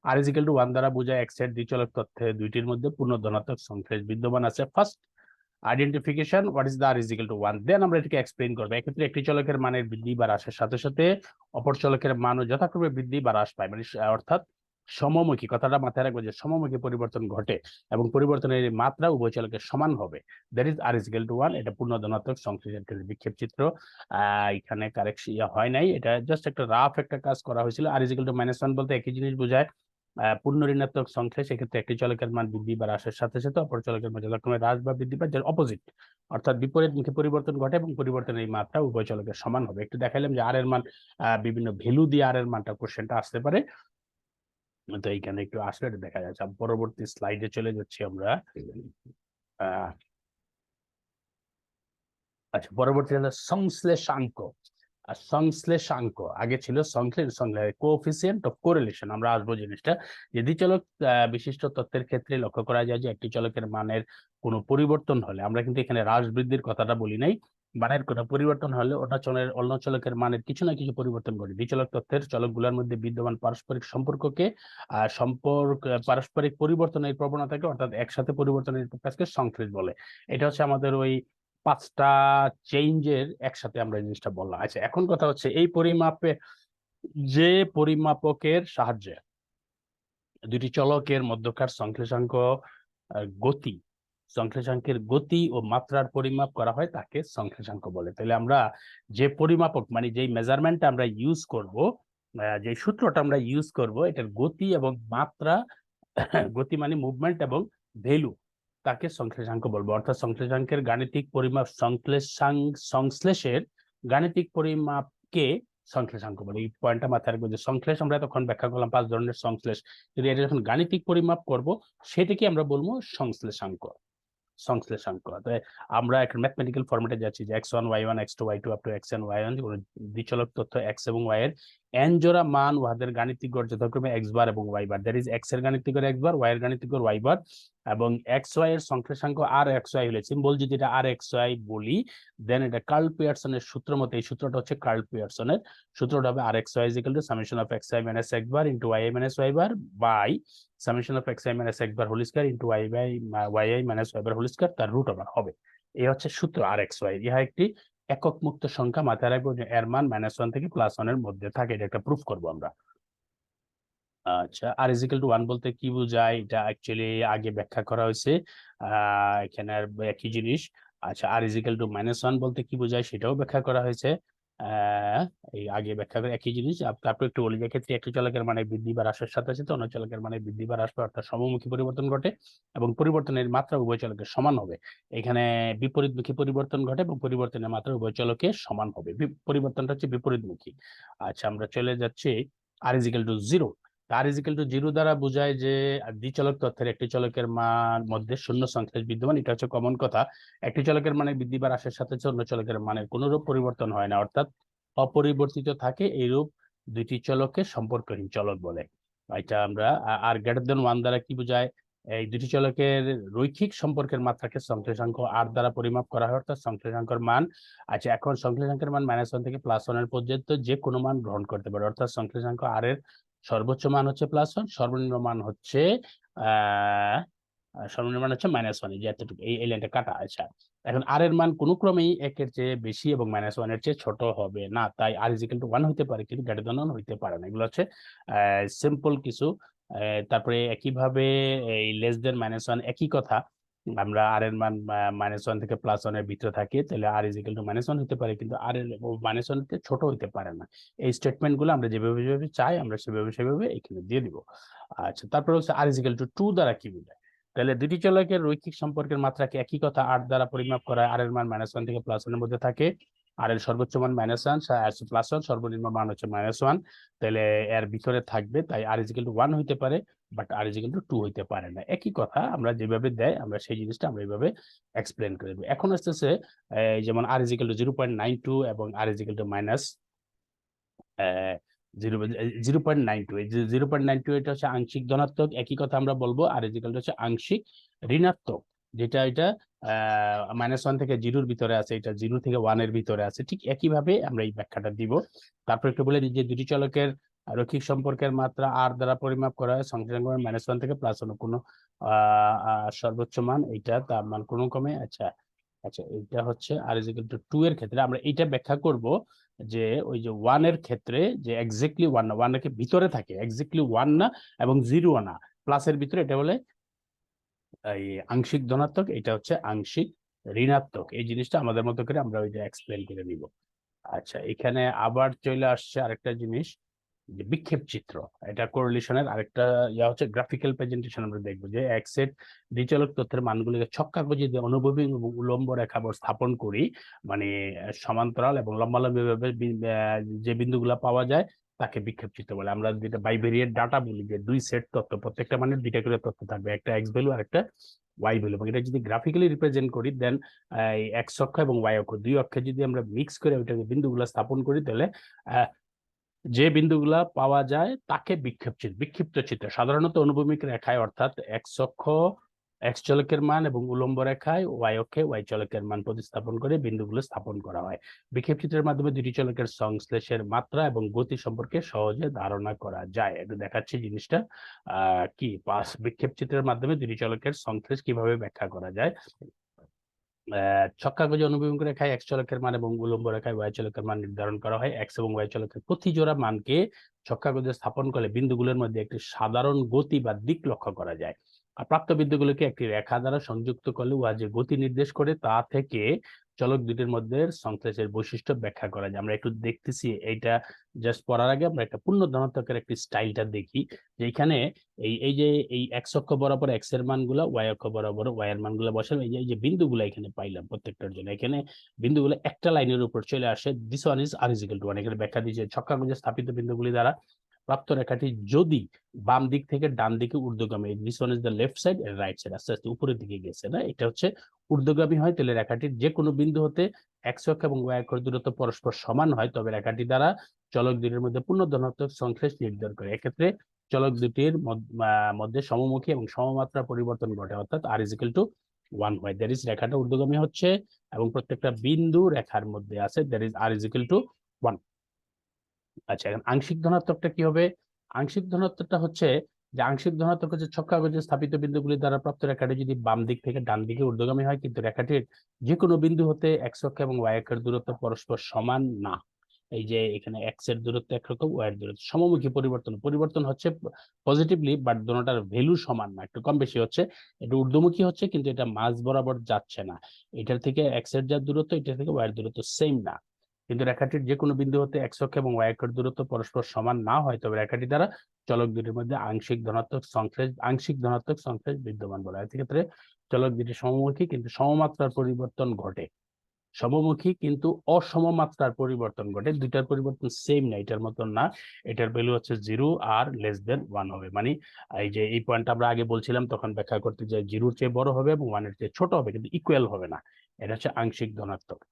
আর ইজ ইকুয়াল টু 1 দ্বারা বোঝায় এক্স এর দ্বিচলক তথ্যে দুইটির মধ্যে পূর্ণ ধনাত্মক সংখ্যা বিদ্যমান আছে। First identification, what is the R is equal to 1, then আমরা এটাকে এক্সপ্লেইন করবো। এক্ষেত্রে একটি চলকের মানের বৃদ্ধি বা হ্রাসের সাথে সাথে অপর চলকের মানও যথাক্রমে বৃদ্ধি বা হ্রাস পায়, মানে অর্থাৎ সমমুখী, কথাটা মাথায় রাখবো যে সমমুখী পরিবর্তন ঘটে এবং পরিবর্তনের মাত্রা উভয় চলকের সমান হবে। That is R is equal to 1। এটা পূর্ণ ধনাত্মক সংশ্লিষ্ট বিক্ষেপ চিত্র। এখানে কারেকশন হয় নাই, এটা জাস্ট একটা রাফ একটা কাজ করা হয়েছিল। আর ইজ ইকুয়াল টু -1 বলতে একই জিনিস বোঝায়, পূর্ণ ঋণাত্মক সংখ্যা, সেক্ষেত্রে একটি চলকের মান বৃদ্ধি বা হ্রাসের সাথে সাথে অপর চলকের মান যথাক্রমে হ্রাস বা বৃদ্ধি পায়, যার অপোজিট, অর্থাৎ বিপরীত মুখী পরিবর্তন ঘটে এবং পরিবর্তনের এই মাত্রা উভয় চলকের সমান হবে। একটু দেখাইলাম যে আর এর মান বিভিন্ন ভ্যালু দিয়ে আর এর মানটা কোশ্চেনটা আসতে পারে, তো এইখানে একটু আসলে এটা দেখা যাচ্ছে। পরবর্তী স্লাইডে চলে যাচ্ছি আমরা। আচ্ছা, পরবর্তী হলো সংশ্লেষাঙ্ক। আর সংশ্লেষাঙ্ক আগে ছিল কোএফিসিয়েন্ট অফ কোরিলেশন। আমরা আসবো জিনিসটা, যে দ্বিচলক বিশিষ্ট তথ্যের ক্ষেত্রে লক্ষ্য করা যায় যে একটি চলকের মানের কোনো পরিবর্তন হলে, আমরা কিন্তু এখানে হ্রাস বৃদ্ধির কথাটা বলি নাই, মানের কোনো পরিবর্তন হলে ওটা অন্য চলকের মানের কিছু না কিছু পরিবর্তন ঘটে। দ্বিচলক তথ্যের চলকগুলোর মধ্যে বিদ্যমান পারস্পরিক সম্পর্ককে পারস্পরিক পরিবর্তনের প্রবণতাকে, অর্থাৎ একসাথে পরিবর্তনের কাজকে সংশ্লেষ বলে। এটা হচ্ছে আমাদের ওই 5টা চেঞ্জের একসাথে আমরা এই জিনিসটা বললাম। আচ্ছা, এখন কথা হচ্ছে এই পরিমাপে, যে পরিমাপকের সাহায্যে দুটি চলকের মধ্যকার সংশ্লেষাঙ্ক গতি, সংশ্লেষাঙ্কের গতি ও মাত্রার পরিমাপ করা হয় তাকে সংশ্লেষাঙ্ক বলে। তাহলে আমরা যে পরিমাপক, মানে যেই মেজারমেন্টটা আমরা ইউজ করব, যে সূত্রটা আমরা ইউজ করব, এটার গতি এবং মাত্রা, গতি মানে মুভমেন্ট এবং ভ্যালু, তাকে সংশ্লেষাঙ্ক বলবো। অর্থাৎ সংশ্লেষাঙ্কের গাণিতিক পরিমাপ, সংশ্লেষের গাণিতিক পরিমাপকে সংশ্লেষাঙ্ক বলে। এই পয়েন্টটা মাথায় রাখবো যে সংশ্লেষ আমরা তখন ব্যাখ্যা করলাম 5 ধরনের সংশ্লেষ, যদি এটা যখন গাণিতিক পরিমাপ করব সেটাকে আমরা বলবো সংশ্লেষাঙ্ক। সংশ্লেষাঙ্ক, আমরা একটা ম্যাথমেটিক্যাল ফরম্যাটে যাচ্ছি যে x1 y1 x2 y2 up to xn yn, দ্বিচলক তথ্য x এবং y এর n জোড়া মান উহাদের গাণিতিক গড় যথাক্রমে x বার এবং y bar, that is x এর গাণিতিক গড় x বার, y এর গাণিতিক গড় y বার, এবং xy এর সংশ্লেষাঙ্ক আর xy হলে, সিম্বল যদি এটা আর xy বলি, দেন এটা কার্ল পিয়ারসনের সূত্র মতে, এই সূত্রটা হচ্ছে কার্ল পিয়ারসনের সূত্রটা হবে R xy is equal to summation of xi minus x bar into yi minus y bar by summation of xi minus x bar whole square ইনটু y by yi minus y bar whole square, তার রুট ওভার হবে। এই হচ্ছে সূত্র আর xy। ইহা একটি একক মুক্ত সংখ্যা, মাথায় রাখবো যে এর মান -1 থেকে +1 এর মধ্যে থাকে, এটা একটা প্রুফ করবো আমরা। আচ্ছা, আর ইজ ইকুয়াল টু 1 বলতে কি বোঝায়, এটা অ্যাকচুয়ালি আগে ব্যাখ্যা করা হয়েছে, এখানে আর একই জিনিস। আচ্ছা, আর ইজ ইকুয়াল টু -1 বলতে কি বোঝায় সেটাও ব্যাখ্যা করা হয়েছে, আহ এই আগে ব্যাখ্যা করে একই জিনিস। তারপর একটু বলি, যে ক্ষেত্রে একটি চলকের মানে বৃদ্ধি বা হ্রাসের সাথে সাথে অন্য চলকের মানে বৃদ্ধি বা হ্রাস পায়, অর্থাৎ সমমুখী পরিবর্তন ঘটে এবং পরিবর্তনের মাত্রা উভয় চলকের সমান হবে। এখানে বিপরীতমুখী পরিবর্তন ঘটে এবং পরিবর্তনের মাত্রা উভয় চলকের সমান হবে, পরিবর্তনটা হচ্ছে বিপরীতমুখী। আচ্ছা, আমরা চলে যাচ্ছি r is equal to 0। R is equal to 0 দ্বারা বোঝায় যে দ্বিচলক তথ্যের একটি চলকের মান মধ্যে শূন্য সংশ্লেষ বিদ্যমান, এটা হচ্ছে কমন কথা। একটি চলকের মানে বৃদ্ধি বা হ্রাসের সাথে অন্য চলকের মানের কোনরূপ পরিবর্তন হয় না, অর্থাৎ অপরিবর্তিত থাকে, এইরূপ দুইটি চলককে সম্পর্কহীন চলক বলে। এটা আমরা আর গ্রেটার দেন 1 দ্বারা কি বোঝায়, এই দুটি চলকের রৈখিক সম্পর্কের মাত্রাকে সংশ্লেষাঙ্ক আর দ্বারা পরিমাপ করা হয়, অর্থাৎ সংশ্লেষাঙ্কের মান। আচ্ছা, এখন সংশ্লেষাঙ্কের মান -1 থেকে +1 এর পর্যন্ত যে কোনো মান গ্রহণ করতে পারে, অর্থাৎ সংশ্লেষাঙ্ক আর এর সর্বোচ্চ মান হচ্ছে +1, সর্বনিম্ন মান হচ্ছে সর্বনিম্ন মান হচ্ছে -1, যে এতটুকু, এই লাইনটা কাটা। আচ্ছা, এখন আর এর মান কোনো ক্রমেই 1 এর চেয়ে বেশি এবং -1 এর চেয়ে ছোট হবে না, তাই আর ইজ ইকুয়াল টু 1 হইতে পারে কিন্তু গ্রেটার দ্যান 1 হইতে পারে না। এগুলো হচ্ছে সিম্পল কিছু। তারপরে একইভাবে এই লেস দেন -1 একই কথা, আমরা আর এর মান -1 থেকে +1 এর ভিতরে থাকে, তাহলে আর ইজ ইকুয়াল টু -1 হতে পারে কিন্তু আর এর -1 থেকে ছোট হইতে পারে না। এই স্টেটমেন্ট গুলো আমরা যেভাবে যেভাবে চাই আমরা সেভাবে এখানে দিয়ে দিব। আচ্ছা, তারপরে হচ্ছে আর ইজ ইকুয়াল টু 2 দ্বারা কি বোঝায়, তাহলে দুটি চলকের রৈখিক সম্পর্কের মাত্রাকে একই কথা 8 দ্বারা পরিমাপ করা হয়, আর এর মান -1 থেকে +1 এর মধ্যে থাকে, আর এর সর্বোচ্চ মান -1 +1, সর্বনিম্ন মান হচ্ছে -1, তাহলে এর ভিতরে থাকবে, তাই আর ইজ ইকুয়াল টু 1 হইতে পারে, but R is equal to 2 হইতে পারে না। একই কথা আমরা যেভাবে দেয় আমরা সেই জিনিসটা আমরা এইভাবে এক্সপ্লেন করে দেব। এখন আসতেছে যেমন আর ইজ ইকুয়াল টু 0.92 এবং আর ইজ ইকুয়াল টু 0.92, এই যে 0.92 এটা হচ্ছে আংশিক ধনাত্মক, একই কথা আমরা বলবো। আর ইজিক্যাল হচ্ছে আংশিক ঋণাত্মক, যেটা এটা -1 থেকে 0-র ভিতরে আছে, এটা 0 থেকে 1-এর ভিতরে আছে। ঠিক একইভাবে আমরা এই ব্যাখ্যাটা দিব। তারপর একটু বলে দিই যে দুটি চলকের রৈখিক সম্পর্কের মাত্রা আর দ্বারা পরিমাপ করা হয় সংখ্যাঙ্ক -1 থেকে +1 কোনো সর্বোচ্চ মান, এইটা তার মান কোনো ক্রমে। আচ্ছা আচ্ছা, এটা হচ্ছে আর ইজিক্যাল টু 2 এর ক্ষেত্রে আমরা এইটা ব্যাখ্যা করব যে ওই যে 1 এর ক্ষেত্রে যে এক্স্যাক্টলি 1 না, 1 এর ভিতরে থাকে, এক্স্যাক্টলি 1 না এবং 0 না, প্লাসের ভিতরে, এটা বলে এই আংশিক ধনাত্মক, এটা হচ্ছে আংশিক ঋণাত্মক। এই জিনিসটা আমাদের মতো করে আমরা ওই যে এক্সপ্লেন করে নিব। আচ্ছা, এখানে আবার চলে আসছে আরেকটা জিনিস, যে বিক্ষেপ চিত্র। এটা কোরিলেশনের আরেকটা হচ্ছে গ্রাফিক্যাল প্রেজেন্টেশন। আমরা দেখবো যে এক সেট দ্বিচলক তথ্যের মানগুলিকে ছক্কা গজি দিয়ে অনুভূমিক এবং উলম্ব রেখা স্থাপন করি, মানে সমান্তরাল এবং লম্বালম্বি ভাবে যে বিন্দুগুলা পাওয়া যায় তাকে বিক্ষেপ চিত্র বলে। আমরা যেটা বাইভেরিয়েট ডাটা বলি, যে দুই সেট তথ্য, প্রত্যেকটা মানে দুইটা করে তথ্য থাকবে, একটা এক্স ভ্যালু আর একটা ওয়াই ভ্যালু, এবং এটা যদি গ্রাফিক্যালি রিপ্রেজেন্ট করি দেন এক্স অক্ষ এবং ওয়াই অক্ষ দুই অক্ষে যদি আমরা মিক্স করে ওইটাকে বিন্দুগুলা স্থাপন করি, তাহলে যে বিন্দুগুলা পাওয়া যায় তাকে বিক্ষিপ্ত চিত্র। সাধারণত অনুভূমিক রেখায়, অর্থাৎ এক্স অক্ষ এক্স চলকের মান এবং উলম্ব রেখায় ওয়াই অক্ষে ওয়াই চলকের মান প্রতিস্থাপন করে বিন্দুগুলো স্থাপন করা হয়। বিক্ষেপ চিত্রের মাধ্যমে দুটি চলকের সংশ্লেষের মাত্রা এবং গতি সম্পর্কে সহজে ধারণা করা যায়। একটু দেখাচ্ছি জিনিসটা কি। বিক্ষেপ চিত্রের মাধ্যমে দুটি চলকের সংশ্লেষ কিভাবে ব্যাখ্যা করা যায়। ছক্কা গজি অনুভূমিক রেখায় এক্স চলকের মান এবং উলম্ব রেখায় ওয়াই চলকের মান নির্ধারণ করা হয়। এক্স এবং ওয়াই চলকের প্রতি জোড়া মানকে ছক্কা গজে স্থাপন করলে বিন্দুগুলোর মধ্যে একটি সাধারণ গতি বা দিক লক্ষ্য করা যায়। আর প্রাপ্ত বিন্দুগুলোকে একটি রেখা দ্বারা সংযুক্ত করলে উহা যে গতি নির্দেশ করে তা থেকে চলক দুটির মধ্যে সংশ্লেষের বৈশিষ্ট্য ব্যাখ্যা করা যায়। আমরা একটু দেখতেছি, এইটা জাস্ট পড়ার আগে আমরা একটা পূর্ণ ধনাত্মকের একটি স্টাইলটা দেখি, যে এখানে এই যে এই এক্স অক্ষ বরাবর এক্স এর মানগুলো, ওয়াই অক্ষ বরাবর ওয়াই এর মানগুলো বসালাম। এই যে বিন্দুগুলো এখানে পাইলাম প্রত্যেকটার জন্য, এখানে বিন্দুগুলো একটা লাইনের উপর চলে আসে। This one is R is equal to 1। এখানে ব্যাখ্যা দিয়েছে ছক্কা গজে স্থাপিত বিন্দুগুলি দ্বারা প্রাপ্ত রেখাটি যদি বাম দিক থেকে ডান দিকে ঊর্ধ্বগামী, this one is the left side, right side আস্তে আস্তে উপরের দিকে গেছে না, এটা হচ্ছে ঊর্ধ্বগামী হয়, তাহলে রেখাটির যে কোনো বিন্দু হতে এক্স অক্ষ এবং ওয়াই অক্ষের দূরত্ব পরস্পর সমান হয়, তবে রেখাটি দ্বারা চলক দুটির মধ্যে পূর্ণ ধনাত্মক সংশ্লেষ নির্ধারণ করে। এক্ষেত্রে চলক দুটির মধ্যে সমমুখী এবং সমমাত্রা পরিবর্তন ঘটে, অর্থাৎ আর ইজ ইকুয়াল টু 1 হয়। দ্যাট ইজ রেখাটা ঊর্ধ্বগামী হচ্ছে এবং প্রত্যেকটা বিন্দু রেখার মধ্যে আছে, that is R is equal to 1। আচ্ছা, এখন আংশিক ধনাত্মকটা কি হবে? আংশিক ধনাত্মকটা হচ্ছে যে আংশিক ধনাত্মক হচ্ছে ছক্কা গজে স্থাপিত বিন্দুগুলি দ্বারা প্রাপ্ত রেখাটি যদি বাম দিক থেকে ডান দিকে ঊর্ধ্বগামী হয়, কিন্তু রেখাটির যে কোনো বিন্দু হতে এক্স অক্ষ এবং ওয়াই অক্ষের দূরত্ব পরস্পর সমান না। এই যে এখানে এক্স এর দূরত্ব একরকম, ওয়াই এর দূরত্ব সমমুখী পরিবর্তন হচ্ছে পজিটিভলি, বাট দোনোটার ভ্যালু সমান না, একটু কম বেশি হচ্ছে। এটা ঊর্ধ্বমুখী হচ্ছে কিন্তু এটা মাঝ বরাবর যাচ্ছে না। এটার থেকে এক্স এর যা দূরত্ব, এটা থেকে ওয়াই এর দূরত্ব সেম না। কিন্তু রেখাটির যে কোনো বিন্দু হতে এক্স অক্ষ এবং ওয়াই অক্ষের দূরত্ব পরস্পর সমান না হয়, তবে রেখাটি দ্বারা চলক দুটির মধ্যে আংশিক ধনাত্মক সংশ্লেষ বিদ্যমান বলা হয়। এক্ষেত্রে চলক দুটি সমমুখী কিন্তু সমমাত্রার পরিবর্তন ঘটে। সমমুখী কিন্তু অসমমাত্রার পরিবর্তন ঘটে, দুইটার পরিবর্তন সেম না, এটার মতন না। এটার ভ্যালু হচ্ছে 0 আর <1 হবে। মানে এই যে এই পয়েন্টটা আমরা আগে বলছিলাম, তখন ব্যাখ্যা করতে যে 0-র চেয়ে বড় হবে এবং 1-এর চেয়ে ছোট হবে, কিন্তু ইকুয়াল হবে না। এটা হচ্ছে আংশিক ধনাত্মক।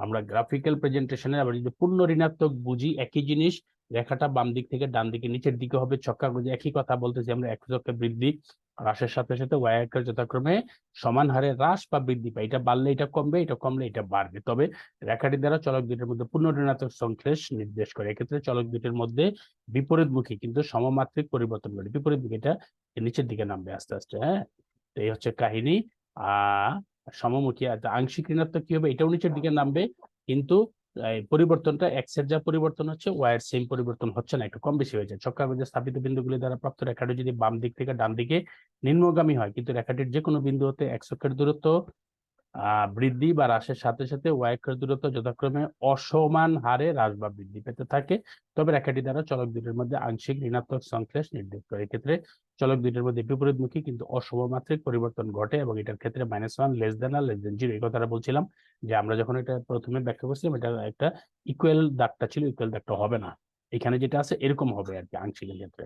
আমরা গ্রাফিক্যাল প্রেজেন্টেশনে আবার যদি পূর্ণ ঋণাত্মক বুঝি, একই জিনিস, রেখাটা বাম দিক থেকে ডান দিকে নিচের দিকে হবে ছক্কা গজে, একই কথা বলতেছি আমরা, এক্স অক্ষে বৃদ্ধি হ্রাসের সাথে সাথে ওয়াই অক্ষের যথাক্রমে সমান হারে হ্রাস বা বৃদ্ধি পায়। এটা বাড়লে এটা কমবে, এটা কমলে এটা বাড়বে। তবে রেখাটি দ্বারা চলক দুটির মধ্যে পূর্ণ ঋণাত্মক সংশ্লেষ নির্দেশ করে। এক্ষেত্রে চলক দুটির মধ্যে বিপরীতমুখী কিন্তু সমমাত্রিক পরিবর্তন ঘটে। বিপরীতমুখী এটা নিচের দিকে নামবে আস্তে আস্তে। হ্যাঁ, এই হচ্ছে কাহিনী। সমমুখী আংশিক ঋণাত্মক কি হবে? এটাও নিচের দিকে নামবে, কিন্তু পরিবর্তনটা এক্স এর যা পরিবর্তন হচ্ছে ওয়াই এর সেম পরিবর্তন হচ্ছে না, একটু কম বেশি হয়েছে। ছক্কা গজে স্থাপিত বিন্দুগুলি দ্বারা প্রাপ্ত রেখাটি যদি বাম দিক থেকে ডান দিকে নিম্নগামী হয়, কিন্তু রেখাটির যে কোনো বিন্দু হতে এক্স অক্ষের দূরত্ব বৃদ্ধি বা হ্রাসের সাথে সাথে ওয়াই অক্ষের দূরত্ব যথাক্রমে অসমান হারে হ্রাস বা বৃদ্ধি পেতে থাকে, তবে রেখাটি দ্বারা চলক দুটির মধ্যে আংশিক ঋণাত্মক সংশ্লেষ নির্দেশ করে। এক্ষেত্রে চলক দুটির মধ্যে বিপরীতমুখী কিন্তু অসমমাত্রিক পরিবর্তন ঘটে, এবং এটার ক্ষেত্রে -1 <0 এই কথাটা বলছিলাম, যে আমরা যখন এটা প্রথমে ব্যাখ্যা করছিলাম, এটা একটা ইকুয়াল দাগটা ছিল, ইকুয়াল দাগটা হবে না, এখানে যেটা আছে এরকম হবে আর কি আংশিকের ক্ষেত্রে।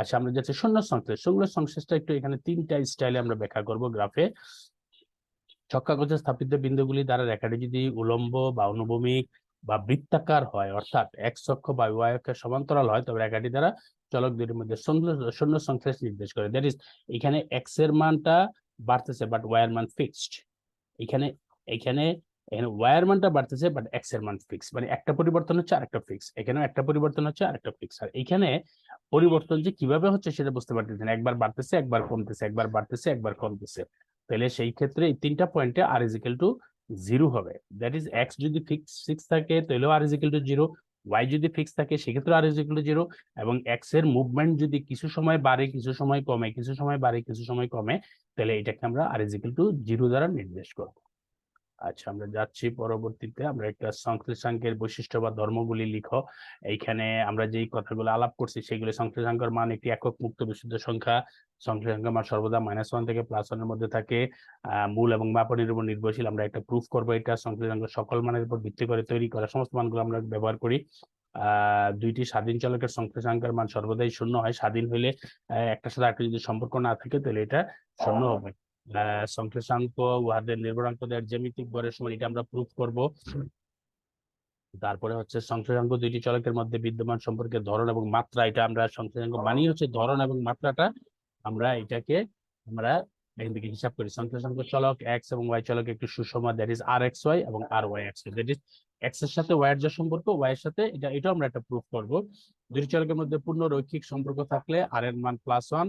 আচ্ছা, আমরা যাচ্ছি শূন্য সংশ্লেষ। শূন্য সংশ্লেষটা একটু এখানে 3টা স্টাইলে আমরা ব্যাখ্যা করব গ্রাফে। ছক্কা গজে স্থাপিত বিন্দুগুলি দ্বারা রেখাটি যদি উলম্ব বা অনুভূমিক বা বৃত্তাকার হয়, অর্থাৎ এক্স অক্ষ বা ওয়াই অক্ষের সমান্তরাল হয়, তবে রেখাটি দ্বারা চলক দুটির মধ্যে শূন্য সংশ্লেষ নির্দেশ করে। দ্যাট ইজ, এখানে এক্স এর মানটা বাড়তেছে বাট ওয়াই এর মান ফিক্সড। এখানে এখানে এখানে ওয়াই এর মানটা বাড়তেছে বাট এক্স এর মান ফিক্স, মানে একটা পরিবর্তন হচ্ছে আরেকটা ফিক্স, এখানেও একটা পরিবর্তন হচ্ছে আরেকটা ফিক্স। আর এখানে পরিবর্তন যে কিভাবে হচ্ছে সেটা বুঝতে পারতেছেন, একবার বাড়তেছে একবার কমতেছে, একবার বাড়তেছে একবার কমতেছে। তাহলে সেই ক্ষেত্রে এই তিনটা পয়েন্টে আর ইজ ইকুয়াল টু 0 হবে। দ্যাট ইজ, এক্স যদি ফিক্স থাকে তাহলেও আর ইজ ইকুয়াল টু 0, ওয়াই যদি ফিক্স থাকে সেক্ষেত্রে আর ইজ ইকুয়াল টু 0, এবং এক্স এর মুভমেন্ট যদি কিছু সময় বাড়ে কিছু সময় কমে, কিছু সময় বাড়ে কিছু সময় কমে, তাহলে এটাকে আমরা আর ইজ ইকুয়াল টু 0 দ্বারা নির্দেশ করবো। আচ্ছা, আমরা যাচ্ছি পরবর্তীতে, আমরা একটা সংশ্লেষাঙ্কের বৈশিষ্ট্য বা ধর্মগুলি লিখো। এইখানে আমরা যেই কথাগুলো আলাপ করছি সেগুলি, সংশ্লেষাঙ্কের মান একটি একক মুক্ত বিশুদ্ধ সংখ্যা, সংশ্লেষাঙ্কের মান সর্বদা -1 থেকে +1 এর মধ্যে থাকে, মূল এবং মাপনের উপর নির্ভরশীল। আমরা একটা প্রুফ করবো, এটা সংশ্লেষাঙ্ক সকল মানের উপর ভিত্তি করে তৈরি করা, সমস্ত মানগুলো আমরা ব্যবহার করি। দুইটি স্বাধীন চলকের সংশ্লেষাঙ্কের মান সর্বদাই 0 হয়, স্বাধীন হইলে একটার সাথে আরেকটা যদি সম্পর্ক না থাকে তাহলে এটা 0 হবে। সংশ্লেষাঙ্ক উহাদের নির্ভরাঙ্কদের জ্যামিতিক গড়ের সমান, এটা আমরা প্রুফ করব। তারপরে হচ্ছে সংশ্লেষাঙ্ক দুইটি চলকের মধ্যে বিদ্যমান সম্পর্কের ধরন এবং মাত্রা, এটা আমরা সংশ্লেষাঙ্ক মানি হচ্ছে ধরন এবং মাত্রাটা, আমরা এটাকে আমরা এখান থেকে হিসাব করি। সংশ্লেষাঙ্ক চলক এক্স এবং ওয়াই চলক একটি সুষম, that is R x y এবং r Y x, that is x এর সাথে ওয়াই এর যে সম্পর্ক, ওয়াই এর সাথে এটা আমরা একটা প্রুফ করব। দুটি চলকের মধ্যে পূর্ণ রৈখিক সম্পর্ক থাকলে আর এর মান +1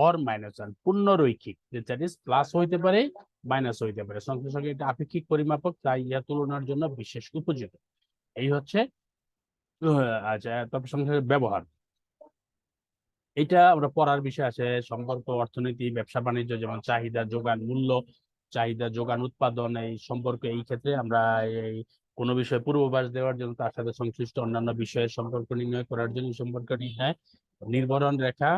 অর -1, পূর্ণ রৈখিক, দ্যাট ইজ প্লাস হইতে পারে মাইনাস হইতে পারে। সংশ্লেষাঙ্ক এটা আপেক্ষিক পরিমাপক, তাই ইহা তুলনার জন্য বিশেষ উপযোগী। এই হচ্ছে আচ্ছা, তারপর সংশ্লেষের ব্যবহার, এটা আমরা পড়ার বিষয় আছে। সম্পর্ক অর্থনীতি, ব্যবসা বাণিজ্য, যেমন চাহিদা যোগান মূল্য, চাহিদা যোগান উৎপাদন, এই সম্পর্ক, এই ক্ষেত্রে আমরা এই কোনো বিষয়ে পূর্বাভাস দেওয়ার জন্য তার সাথে সংশ্লিষ্ট অন্যান্য বিষয়ের সম্পর্ক নির্ণয় করার জন্য সম্পর্ক নির্ণয়, নির্ভরণ রেখা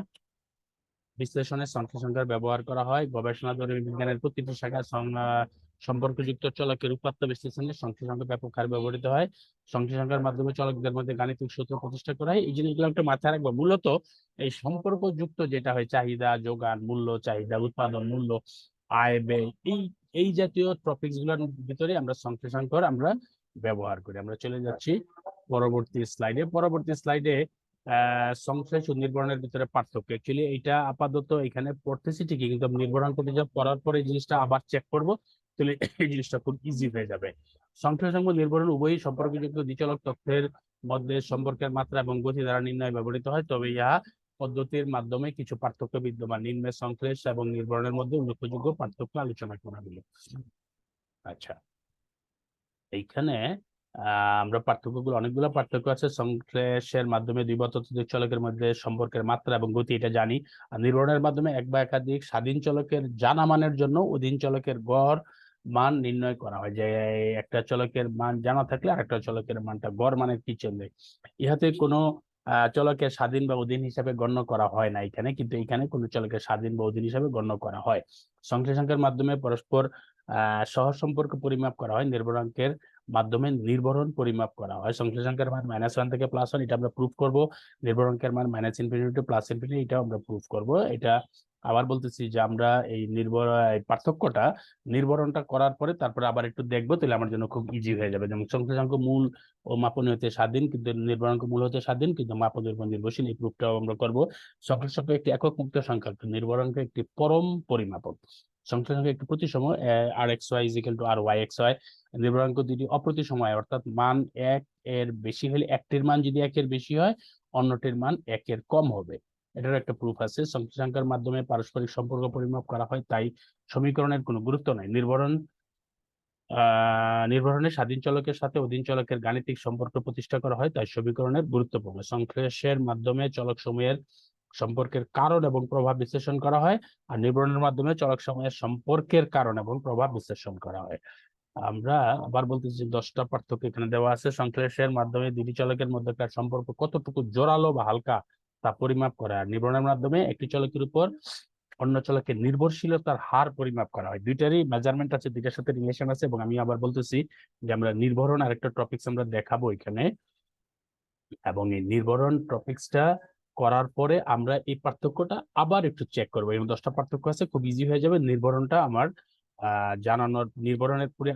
বিশ্লেষণে সংখ্যার ব্যবহার করা হয়। গবেষণা ধর্মী বিজ্ঞানের প্রতিটি শাখা সম্পর্কযুক্ত চলকের উপাত্ত বিশ্লেষণে সংখ্যা ব্যাপক হারে ব্যবহৃত হয়। সংখ্যার মাধ্যমে চলকদের মধ্যে গাণিতিক সূত্র প্রতিষ্ঠা করা হয়। এই জিনিসগুলো একটা মাথায় রাখবো। মূলত এই সম্পর্কযুক্ত যেটা হয়, চাহিদা যোগান মূল্য, চাহিদা উৎপাদন মূল্য, আয় ব্যয়, এই জাতীয় টপিকস গুলোর ভিতরে আমরা সংখ্যার আমরা ব্যবহার করি। আমরা চলে যাচ্ছি পরবর্তী স্লাইডে। সংশ্লেষ ও নির্ভরণের ভিতরে পার্থক্য, অ্যাকচুয়ালি এটা আপাতত এখানে পড়তেছি ঠিকই, কিন্তু আমি নির্ভরণ করতে যা পড়ার পরে এই জিনিসটা আবার চেক করব, তাহলে এই জিনিসটা খুব ইজি হয়ে যাবে। সংশ্লেষ এবং নির্ভরণ উভয়ই সম্পর্কযুক্ত দ্বিচলক তথ্যের মধ্যে সম্পর্কের মাত্রা এবং গতি দ্বারা নির্ণয় ব্যবহৃত হয়, তবে ইহা পদ্ধতির মাধ্যমে কিছু পার্থক্য বিদ্যমান। নিম্নে সংশ্লেষ এবং নির্ভরণের মধ্যে উল্লেখযোগ্য পার্থক্য আলোচনা করা হলো। আচ্ছা, এইখানে আমরা পার্থক্যগুলো, অনেকগুলো পার্থক্য আছে। সংশ্লেষের মাধ্যমে দুই বা ততোধিক চলকের মধ্যে সম্পর্কের মাত্রা এবং গতি, এটা জানি। আর নির্ভরণের মাধ্যমে এক বা একাধিক স্বাধীন চলকের জানা মানের জন্য অধীন চলকের গড় মান নির্ণয় করা হয়, যে একটা চলকের মান জানা থাকলে আরেকটা চলকের মানটা গড় মানের কি চেঞ্জ হয়। ইহাতে কোনো চলকের স্বাধীন বা অধীন হিসাবে গণ্য করা হয় না এখানে, কিন্তু এখানে কোনো চলকের স্বাধীন বা অধীন হিসাবে গণ্য করা হয়। সংশ্লেষাঙ্কের মাধ্যমে পরস্পর সহসম্পর্ক পরিমাপ করা হয়। নির্ভরাঙ্কের মাধ্যমে নির্ভরণ পরিমাপ করা হয়। সংশ্লেষাঙ্কের মান -1 থেকে +1, এটা আমরা প্রুফ করব। নির্ভরাঙ্কের মান -∞ টু +∞, এটাও আমরা প্রুফ করব। এটা আবার বলতেছি যে আমরা এই পার্থক্যটা নির্ভরণটা করার পরে তারপরে আবার একটু দেখবো, তাহলে আমার জন্য খুব ইজি হয়ে যাবে। যেমন সংশ্লেষাঙ্ক মূল ও মাপনী হতে স্বাধীন, কিন্তু নির্ভরাঙ্ক মূল হতে স্বাধীন কিন্তু মাপনের উপর নির্ভরশীল, এই প্রুফটাও আমরা করব। সংশ্লেষাঙ্ক একটি একক মুক্ত সংখ্যা, নির্ভরাঙ্ক একটি পরম পরিমাপক। সংশ্লেষাঙ্ক একটি প্রতিসম, r x Y is equal to R Y x y. নির্ভরাঙ্ক দুটি অপ্রতিসম, অর্থাৎ মান 1 এর বেশি হলে, একটির মান যদি 1 এর বেশি হয় অন্যটির মান 1 এর কম হবে। এটার একটা প্রুফ আছে। সংশ্লেষাঙ্কের মাধ্যমে পারস্পরিক সম্পর্ক পরিমাপ করা হয়, তাই সমীকরণের কোনো গুরুত্ব নাই। নির্ভরণে স্বাধীন চলকের সাথে অধীন চলকের গাণিতিক সম্পর্ক প্রতিষ্ঠা করা হয়, তাই সমীকরণের গুরুত্বপূর্ণ। সংশ্লেষের মাধ্যমে চলক সমূহের সম্পর্কের কারণ এবং প্রভাব বিশ্লেষণ করা হয়, আর নির্ভরণের মাধ্যমে চলক সমূহের সম্পর্কের কারণ এবং প্রভাব বিশ্লেষণ করা হয়। আমরা আবার বলতেছি 10টা পার্থক্য এখানে দেওয়া আছে। সংশ্লেষের মাধ্যমে দুটি চলকের মধ্যকার সম্পর্ক কতটুকু জোরালো বা হালকা তা পরিমাপ করা হয়। নির্ভরণের মাধ্যমে একটি চলকের উপর অন্য চলকের নির্ভরশীলতার হার পরিমাপ করা হয়। দুইটারই মেজারমেন্ট আছে, দুইটার সাথে রিলেশন আছে, এবং আমি আবার বলতেছি যে আমরা নির্ভরণ আরেকটা টপিকস আমরা দেখাবো এখানে, এবং এই নির্ভরণ টপিকসটা করার পরে আমরা এই পার্থক্যটা আবার একটু চেক করবো। এবং 10টা পার্থক্য আছে, খুব ইজি হয়ে যাবে। নির্ভরণটা আমার জানানোর নির্ভরণের পরে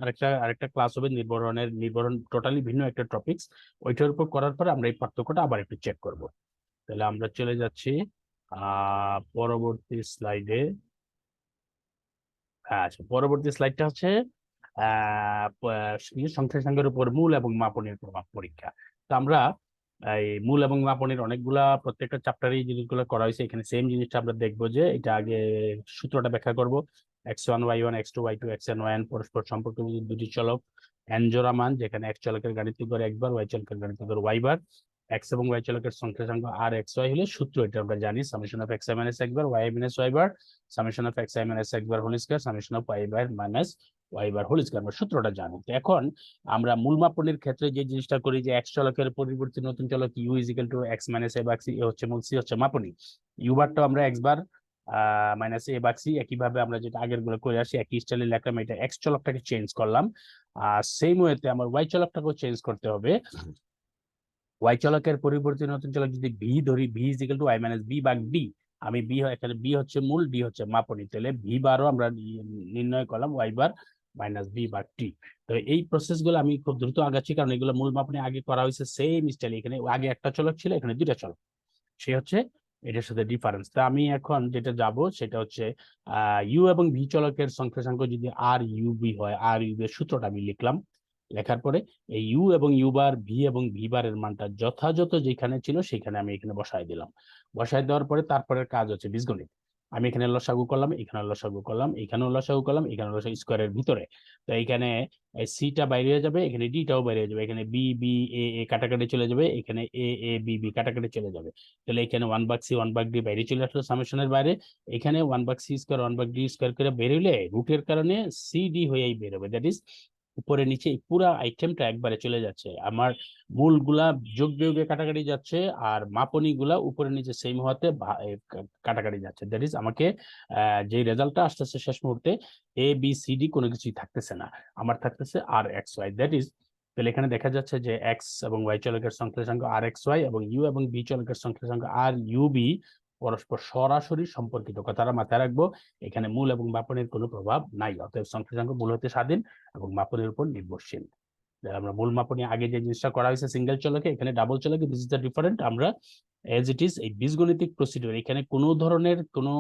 আরেকটা ক্লাস হবে নির্ভরণ টোটালি ভিন্ন একটা টপিকস, ওইটার উপর করার পরে আমরা এই পার্থক্যটা আবার একটু চেক করব। তাহলে আমরা চলে যাচ্ছি পরবর্তী স্লাইডে। আচ্ছা, পরবর্তী স্লাইডটা হচ্ছে সংখ্যা সংখ্যার উপর মূল এবং মাপনের প্রভাব পরীক্ষা। তো আমরা এই মূল এবং মাপনের অনেকগুলা প্রত্যেকটা চ্যাপ্টারে এই জিনিসগুলো করা হয়েছে, এখানে সেম জিনিসটা আমরা দেখবো যে এটা আগে সূত্রটা ব্যাখ্যা করব। x1 y1 x2 y2 xn yn পরস্পর সম্পর্কিত দুটি চলক n জোড়া মান, যেখানে x চলকের গাণিতিক গড় একবার, y চলকের গাণিতিক গড় y বার, x এবং y চলকের সংখ্যা সংখ্যা আর x y হলে সূত্র এটা আমরা জানি summation of x i minus x bar y minus y bar summation of x i minus x bar whole square summation of y বার minus y bar whole square, আমরা সূত্রটা জানি। তো এখন আমরা মূল মাপনের ক্ষেত্রে যে জিনিসটা করি যে x চলকের পরিবর্তে নতুন চলক u is equal to x minus a by c হচ্ছে মূল, c হচ্ছে মাপনী, u বারটা আমরা x bar minus a by c একইভাবে আমরা যেটা আগের গুলো করে আসি একই স্টাইলে লিখলাম, এটা x চলকটাকে চেঞ্জ করলাম। আর সেম ওয়েতে আমার y চলকটাকেও চেঞ্জ করতে হবে। y চলকের পরিবর্তে নতুন চলক যদি v ধরি, v is equal two y minus b ভাগ d, আমি b এখানে b হচ্ছে মূল, d হচ্ছে মাপনী, তাহলে v বারও আমরা নির্ণয় করলাম y বার মাইনাস b ভাগ t। তো এই প্রসেস গুলো আমি খুব দ্রুত আগাচ্ছি কারণ এগুলো মূল মাপনী আগে করা হয়েছে সেম স্টাইল, এখানে আগে একটা চলক ছিল এখানে দুইটা চলক, সে হচ্ছে এটার সাথে ডিফারেন্স। তা আমি এখন যেটা যাব সেটা হচ্ছে ইউ এবং ভি চলকের সংখ্যা সংখ্যা যদি আর ইউ বি হয়, আর ইউ এর সূত্রটা আমি লিখলাম, লেখার পরে এই ইউ এবং ইউ বার ভি এবং ভি বারের মানটা যথাযথ যেখানে ছিল সেখানে আমি এখানে বসায় দিলাম। বসায় দেওয়ার পরে তারপরের কাজ হচ্ছে বীজগণিত। আমি এখানে লসাগু করলাম, এখানে লসাগু করলাম, এখানেও লসাগু করলাম, এখানে লসাগু স্কোয়ারের ভিতরে। তো এইখানে সিটা বাইরে হয়ে যাবে, এখানে ডিটাও বাইরে হয়ে যাবে, এখানে বি বি এ এ কাটাকাটি চলে যাবে, এখানে এ এ বি বি কাটাকাটি চলে যাবে। তাহলে এখানে 1/c 1/d বাইরে চলে আসলো সামেশনের বাইরে, এখানে 1/c স্কোয়ার 1/d স্কোয়ার করে বের হইলে রুটের কারণে সিডি হয়েই বের হবে, দ্যাট ইজ উপরে নিচে পুরো আইটেমটা একবারে চলে যাচ্ছে, আমার মূলগুলা যোগ বিয়োগে কাটাকাটি যাচ্ছে আর মাপনী গুলা উপরে নিচে সেম হওয়াতে কাটাকাটি যাচ্ছে, দ্যাট ইজ আমাকে যে রেজাল্টটা আসতেছে শেষ মুহূর্তে এ বি সি ডি কোনো কিছুই থাকতেছে না, আমার থাকতেছে আর এক্স ওয়াই, দ্যাট ইজ তাহলে এখানে দেখা যাচ্ছে যে এক্স এবং ওয়াই চলকের সংখ্যা সংখ্যা আর এক্স ওয়াই এবং ইউ এবং বি চলকের সংখ্যা সংখ্যা আর ইউ বি পরস্পর সরাসরি সম্পর্কিত, কথাটা মাথায় রাখবো। এখানে মূল এবং মাপনের কোনো প্রভাব নাই, অতএব সংখ্যা সংখ্যা মূল হতে স্বাধীন এবং মাপনের উপর নির্ভরশীল। আমরা মূল মাপনী আগে যে জিনিসটা করা হয়েছে সিঙ্গেল চলকে, এখানে ডাবল চলকে, দিস ইজ দ্য ডিফারেন্ট। আমরা এজ ইট ইজ এই বীজগণিতিক প্রসিডিউর, এখানে কোনো ধরনের কোনো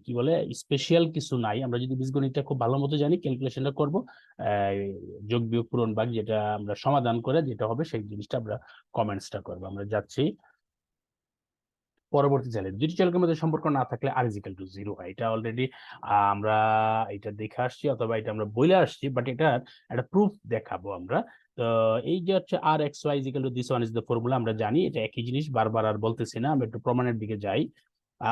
কি বলে স্পেশাল কিছু নাই। আমরা যদি বীজগণিতটা খুব ভালো মতো জানি, ক্যালকুলেশনটা করবো, যোগ বিয়োগ পূরণ ভাগ যেটা আমরা সমাধান করে যেটা হবে সেই জিনিসটা আমরা কমেন্টসটা করবো। আমরা যাচ্ছি পরবর্তী চাইলে দুটি চলকের মধ্যে সম্পর্ক না থাকলে আর ইজ ইকুয়াল টু জিরো হয়, এটা অলরেডি আমরা এটা দেখে আসছি অথবা এটা আমরা বলে আসছি, বাট এটা একটা প্রুফ দেখাবো আমরা। তো এই যে হচ্ছে r x Y is equal to this one is the formula, আমরা জানি এটা একই জিনিস, বারবার আর বলতেছি না, আমরা একটু প্রমাণের দিকে যাই।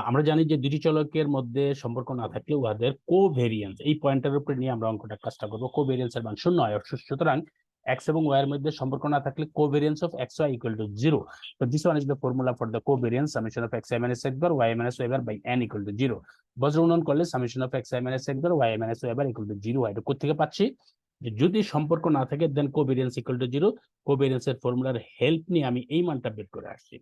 আমরা জানি যে দুটি চলকের মধ্যে সম্পর্ক না থাকলে উহাদের কোভেরিয়েন্স, এই পয়েন্টের উপরে নিয়ে আমরা অঙ্কটা কাজটা করবো, কোভেরিয়েন্স এর মান শূন্য হয়, সুতরাং x এবং y এর মধ্যে সম্পর্ক না থাকলে covariance of xy equal to 0। So this one is the formula for the covariance summation of xi minus x bar y minus y bar by n equal to 0. বজ্রগুণন করলে summation of xi minus x bar y minus y bar equal to 0 হয়। এটা কোথা থেকে পাচ্ছি? যে যদি সম্পর্ক না থাকে দেন কোভেরিয়েন্স ইকুয়াল টু 0, কোভেরিয়েন্স এর ফর্মুলার হেল্প নিয়ে আমি এই মানটা বের করে আসছি।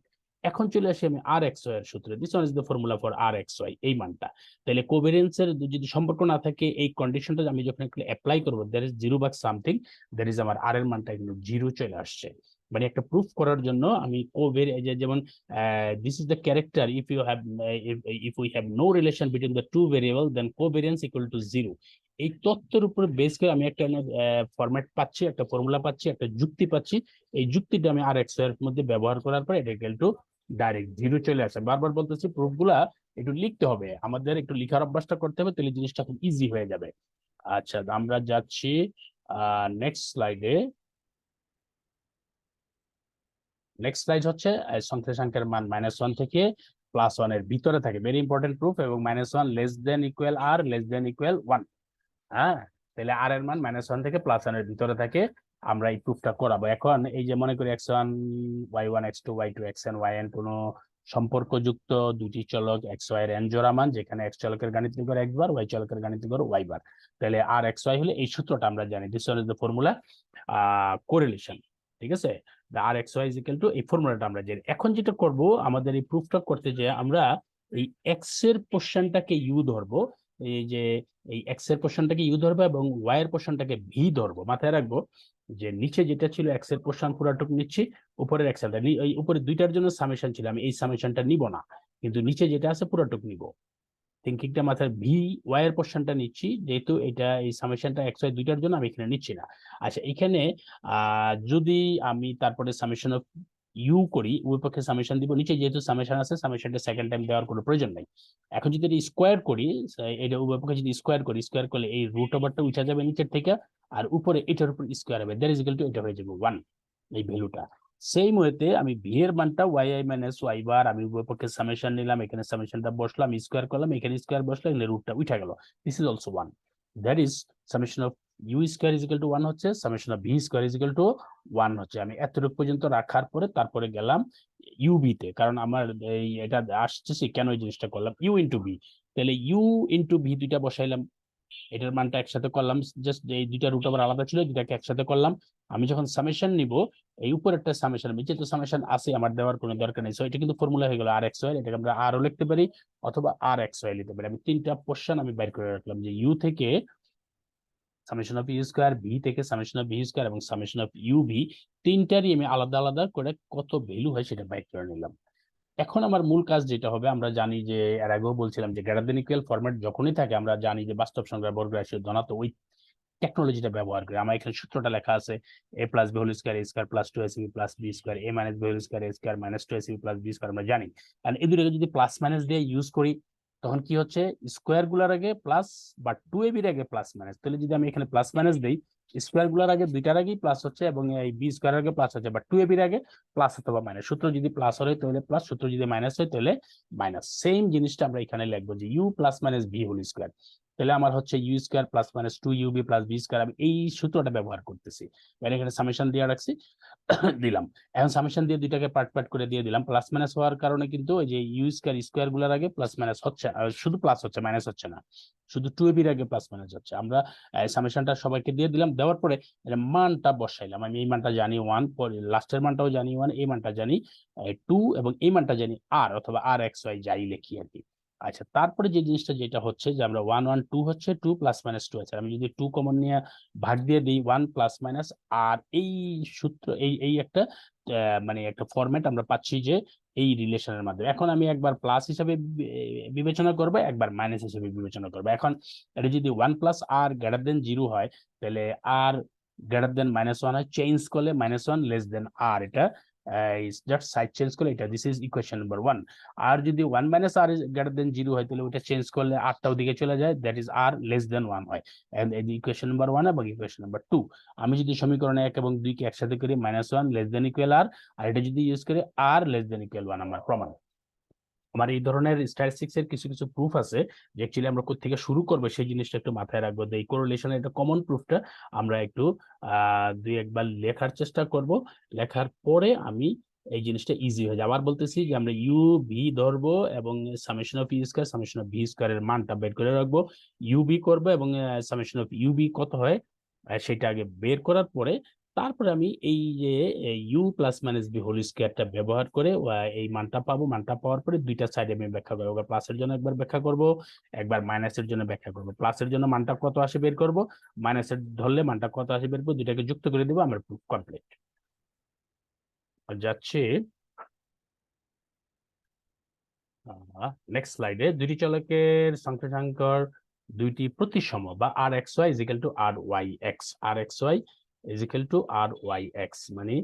এখন চলে আসি আমি আর এক্স ওয়াই এর সূত্রে, this one is the formula for R x Y, এই মানটা। তাহলে কোভেরিয়েন্সের যদি সম্পর্ক না থাকে এই কন্ডিশনটা আমি যখন একটু অ্যাপ্লাই করবো, that is 0 by something, that is আমার আর এর মানটা কিন্তু 0 চলে আসছে। মানে একটা প্রুফ করার জন্য আমি যেমন this is the character if you have if we have no relation between the two variable then covariance equal to 0। এই তথ্যের উপরে বেস করে আমি একটা ফরম্যাট পাচ্ছি, একটা ফর্মুলা পাচ্ছি, একটা যুক্তি পাচ্ছি, এই যুক্তিটা আমি আর এক্স এর মধ্যে ব্যবহার করার পর এটা ইকুয়াল টু ডাইরেক্ট 0 চলে আসে। বারবার বলতেছি প্রুফগুলা একটু লিখতে হবে, আমাদের একটু লিখার অভ্যাসটা করতে হবে, তাহলে জিনিসটা খুব ইজি হয়ে যাবে। আচ্ছা, আমরা যাচ্ছি নেক্সট স্লাইডে। নেক্সট স্লাইড হচ্ছে সংখ্যা সংখ্যার মান -1 থেকে +1 এর ভিতরে থাকে, ভেরি ইম্পর্টেন্ট প্রুফ, এবং -1 less than equal R less than equal 1। হ্যাঁ, তাহলে আর এর মান -1 থেকে +1 এর ভিতরে থাকে, আমরা এই প্রুফটা করাবো। এখন এই যে মনে করি x1 y1 x2 y2 xn yn কোনো সম্পর্কযুক্ত দুটি চলক x y এর n জোড়া মান, যেখানে x চলকের গাণিতিক গড় x বার, y চলকের গাণিতিক গড় y বার। তাহলে আর এক্স ওয়াই হলে এই সূত্রটা আমরা জানি, this one is the formula correlation, ঠিক আছে। R x Y is equal to এই ফর্মুলাটা আমরা জানি। এখন যেটা করব, আমাদের এই প্রুফটা করতে যে আমরা এই এক্স এর পোর্শনটাকে ইউ ধরবো, এই যে এই এক্স এর পোর্শনটাকে ইউ ধরবো এবং ওয়াই এর পোর্শনটাকে ভি ধরবো। মাথায় রাখবো যে নিচে যেটা ছিল এক্স এর পোর্শন পুরাটুক নিচ্ছি, উপরের এক্স এর এই উপরে দুইটার জন্য সামেশন ছিল, আমি এই সামেশনটা নিব না, কিন্তু নিচে যেটা আছে পুরাটুক নিব। থিঙ্কিংটা মাথায়, ভি ওয়াই এর পোর্শনটা নিচ্ছি, যেহেতু এটা এই সামেশনটা এক্স ওয়াই দুইটার জন্য আমি এখানে নিচ্ছি না। আচ্ছা, এখানে যদি আমি তারপরে সামেশন অফ ইউ করি, উভয় পক্ষে সামেশন দিব, নিচে যেহেতু সামেশন আছে সামেশনটা সেকেন্ড টাইম দেওয়ার কোনো প্রয়োজন নাই। এখন যদি এটা স্কোয়ার করি, এটা উভয় পক্ষে যদি স্কোয়ার করি, স্কোয়ার করলে এই রুট ওভারটা উঠে যাবে নিচের থেকে, আর উপরে এটার উপর স্কোয়ার হবে, দ্যাট ইজ ইকুয়াল টু এটা হয়ে যাবে 1, এই ভ্যালুটা। সেই মুহূর্তে আমি ভি এর মানটা Y I minus y bar, আমি উভয় পক্ষে সামেশন নিলাম, এখানে সামেশনটা বসলাম, স্কোয়ার করলাম, এখানে স্কোয়ার বসলাম, এখানে রুটটা উঠে গেল, this is also 1, that is summation of U square is equal to 1 হচ্ছে, summation of V square is equal to 1 হচ্ছে। আমি এতটুকু পর্যন্ত রাখার পরে তারপরে গেলাম ইউবি তে, কারণ আমার এই এটা আসছে কেন এই জিনিসটা করলাম, ইউ ইন্টু বি, তাহলে ইউ ইন্টু ভি দুইটা বসাইলাম, এটার মানটা একসাথে করলাম, জাস্ট এই দুইটা রুট আবার আলাদা ছিল, দুটাকে একসাথে করলাম। আমি যখন সামেশন নিব, এই উপরেরটা সামেশন, যেহেতু সামেশন আছে আমার দেওয়ার কোনো দরকার নেই, সো এটা কিন্তু ফর্মুলা হয়ে গেল আর এক্স ওয়াই, এটাকে আমরা আর ও লিখতে পারি অথবা আর এক্স ওয়াই লিখতে পারি। আমি তিনটা পোর্শন আমি বাইর করে রাখলাম, যে ইউ থেকে summation of U square, V থেকে সামেশন অফ ভি স্কোয়ার এবং সামেশন অফ ইউ ভি, তিনটারই আমি আলাদা আলাদা করে কত ভ্যালু হয় সেটা বাইর করে নিলাম। এখন আমার মূল কাজ যেটা হবে, আমরা জানি যে এর আগেও বলছিলাম যে গ্রেটার দেন ইকুয়াল ফরম্যাট যখনই থাকে, আমরা জানি যে বাস্তব সংখ্যা বর্গ রাশি ধনাত্মক, ওই টেকনোলজিটা ব্যবহার করি। আমার এখানে সূত্রটা লেখা আছে, a plus b whole square a square plus 2ac plus B square, a minus B whole square a square minus 2ac plus B square, আমরা জানি। কারণ এই দুটোকে যদি প্লাস মাইনাস দিয়ে ইউজ করি, তখন কি হচ্ছে, স্কোয়ার গুলার আগে প্লাস বা 2ab এর আগে প্লাস মাইনাস, তাহলে যদি আমি এখানে প্লাস মাইনাস দিই, স্কোয়ার গুলার আগে দুইটার আগেই প্লাস হচ্ছে এবং এই বি স্কোয়ার আগে প্লাস হচ্ছে, বা 2ab এর আগে প্লাস অথবা মাইনাস, সূত্র যদি প্লাস হয় তাহলে প্লাস, সূত্র যদি মাইনাস হয় তাহলে মাইনাস। সেম জিনিসটা আমরা এখানে লিখবো যে you plus minus B whole square, তাহলে আমার হচ্ছে U square plus minus 2ub plus B square, আমি এই সূত্রটা ব্যবহার করতেছি, মানে এখানে সামেশন দিয়ে রাখছি দিলাম। এখন সামেশন দিয়ে দুইটাকে পার্ট পার্ট করে দিয়ে দিলাম, প্লাস মাইনাস হওয়ার কারণে কিন্তু এই যে ইউ স্কয়ার স্কয়ার গুলোর আগে প্লাস মাইনাস হচ্ছে, শুধু প্লাস হচ্ছে মাইনাস হচ্ছে না, শুধু 2ab এর আগে প্লাস মাইনাস হচ্ছে। আমরা সামেশনটা সবাইকে দিয়ে দিলাম, দেওয়ার পরে মানটা বসাইলাম, আমি এই মানটা জানি 1, পরে লাস্টের মানটাও জানি 1, এই মানটা জানি 2 এবং এই মানটা জানি আর অথবা আর এক্স ওয়াই যাই লিখি আর কি। আচ্ছা, তারপরে যে জিনিসটা যেটা হচ্ছে যে আমরা 1 1 2 হচ্ছে 2 প্লাস মাইনাস 2 আছে, আমি যদি 2 কমন নিয়ে ভাগ দিয়ে দিই 1 প্লাস মাইনাস, আর এই সূত্র এই একটা মানে একটা ফরম্যাট আমরা পাচ্ছি যে এই রিলেশনের মাধ্যমে। এখন আমি একবার প্লাস হিসাবে বিবেচনা করব, একবার মাইনাস হিসেবে বিবেচনা করব। এখন এটা যদি 1 প্লাস আর গ্রেটার দেন 0 হয়, তাহলে আর গ্রেটার দেন -1 হয়, চেঞ্জ করলে -1 লেস দেন আর, এটা জাস্ট সাইড চেঞ্জ করলে এটা, দিস ইজ ইকুয়েশন নাম্বার 1। আর যদি 1 minus R is greater than 0 হয়, তাহলে ওটা চেঞ্জ করলে আরটা ওদিকে চলে যায়, that is R less than 1 হয়, এন্ড এই ইকুয়েশন নাম্বার 1 এবং ইকুয়েশন নাম্বার 2। আমি যদি সমীকরণে 1 এবং 2 কে একসাথে করি, -1 লেস দেন ইকুয়াল আর, আর এটা যদি ইউজ করি আর লেস দেন ইকুয়াল 1, আমার প্রমাণ। আমার এই ধরনের স্ট্যাটিস্টিক্স এর কিছু কিছু প্রুফ আছে, যে অ্যাকচুয়ালি আমরা কোথা থেকে শুরু করব সেই জিনিসটা একটু মাথায় রাখবো। এই কোরিলেশনের একটা কমন প্রুফটা আমরা একটু দুই একবার লেখার চেষ্টা করব, লেখার পরে আমি এই জিনিসটা ইজি হয়ে যাবে। আবার বলতেছি যে আমরা ইউ ভি ধরবো এবং summation of U square summation of V square এর মানটা বের করে রাখবো, ইউ বি করবো এবং সামেশন অফ ইউ বি কত হয় সেটা আগে বের করার পরে, তারপরে আমি এই যে you plus minus B whole স্কয়ারটা ব্যবহার করে এই মানটা পাবো, মানটা পাওয়ার পরে দুইটা সাইডে আমি ব্যাখ্যা করবো, একবার প্লাসের জন্য একবার ব্যাখ্যা করব, একবার মাইনাসের জন্য ব্যাখ্যা করব। প্লাসের জন্য মানটা কত আসে বের করব, মাইনাসের ধরলে মানটা কত আসে বের করবো, দুইটাকে যুক্ত করে দেবো, আমার প্রুফ কমপ্লিট। যাচ্ছে নেক্সট স্লাইডে, দুইটি চলকের সংখ্যাঙ্কর দুইটি প্রতিসম বা R x Y is equal to R Y x, R x Y is equal to R Y x, মানে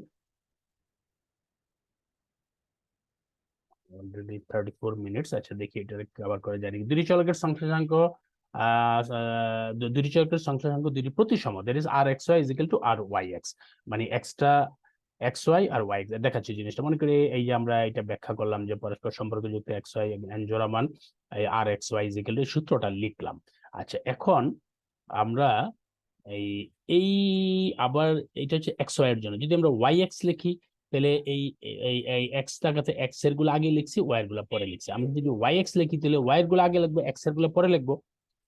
অলরেডি 34 মিনিটস। আচ্ছা, দেখি এটা কভার করে জানি। দুটি চলকের সংখ্যাঙ্ক দুটি চলকের সংখ্যাঙ্ক দুটি প্রতিসম, that is R x Y is equal to R Y x, মানে এক্সটা এক্স ওয়াই আর ওয়াই দেখাচ্ছি জিনিসটা। মনে করি এই যে আমরা এটা ব্যাখ্যা করলাম যে পরস্পর সম্পর্কযুক্ত এক্স ওয়াই এন জোড়া মান R x Y is equal to, সূত্রটা লিখলাম। আচ্ছা, এখন আমরা এই এই আবার এটা হচ্ছে এক্স ওয়াই এর জন্য, যদি আমরা ওয়াই এক্স লিখি, তাহলে এই এই এক্স টাকাতে এক্স এর গুলো আগে লিখছি, ওয়াই এর গুলো পরে লিখছি। আমরা যদি ওয়াই এক্স লিখি, তাহলে ওয়াই এর গুলো আগে লিখবো, এক্স এর গুলো পরে লিখবো।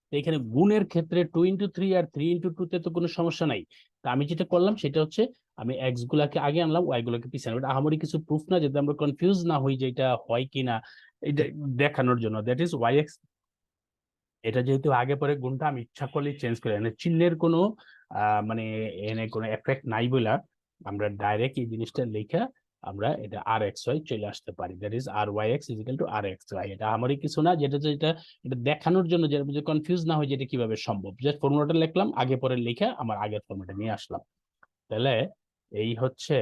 তো এখানে গুণের ক্ষেত্রে 2 ইন্টু 3 আর 3 ইন্টু 2 তে তো কোনো সমস্যা নাই। তা আমি যেটা করলাম সেটা হচ্ছে আমি এক্স গুলাকে আগে আনলাম, ওয়াই গুলোকে পিছনে। এটা আহামরি কিছু প্রুফ না, যাতে আমরা কনফিউজ না হই যে এটা হয় কিনা, এটা দেখানোর জন্য। দ্যাট ইজ ওয়াই এক্স এটা যেহেতু আগে পরে গুণটা আমি ইচ্ছা করলে চেঞ্জ করে, মানে চিহ্নের কোনো মানে এনে কোনো এফেক্ট নাই বলে আমরা ডাইরেক্ট এই জিনিসটা লেখা আমরা এটা আর এক্স ওয়াই চলে আসতে পারি, that is R Y X is equal to R x Y. এটা আমারই কিছু না, যেটা এটা দেখানোর জন্য, যেটা বুঝে কনফিউজ না হয় যে এটা কিভাবে সম্ভব, জাস্ট ফর্মুলাটা লিখলাম, আগে পরে লেখা আমার আগের ফর্মুলাটা নিয়ে আসলাম। তাহলে এই হচ্ছে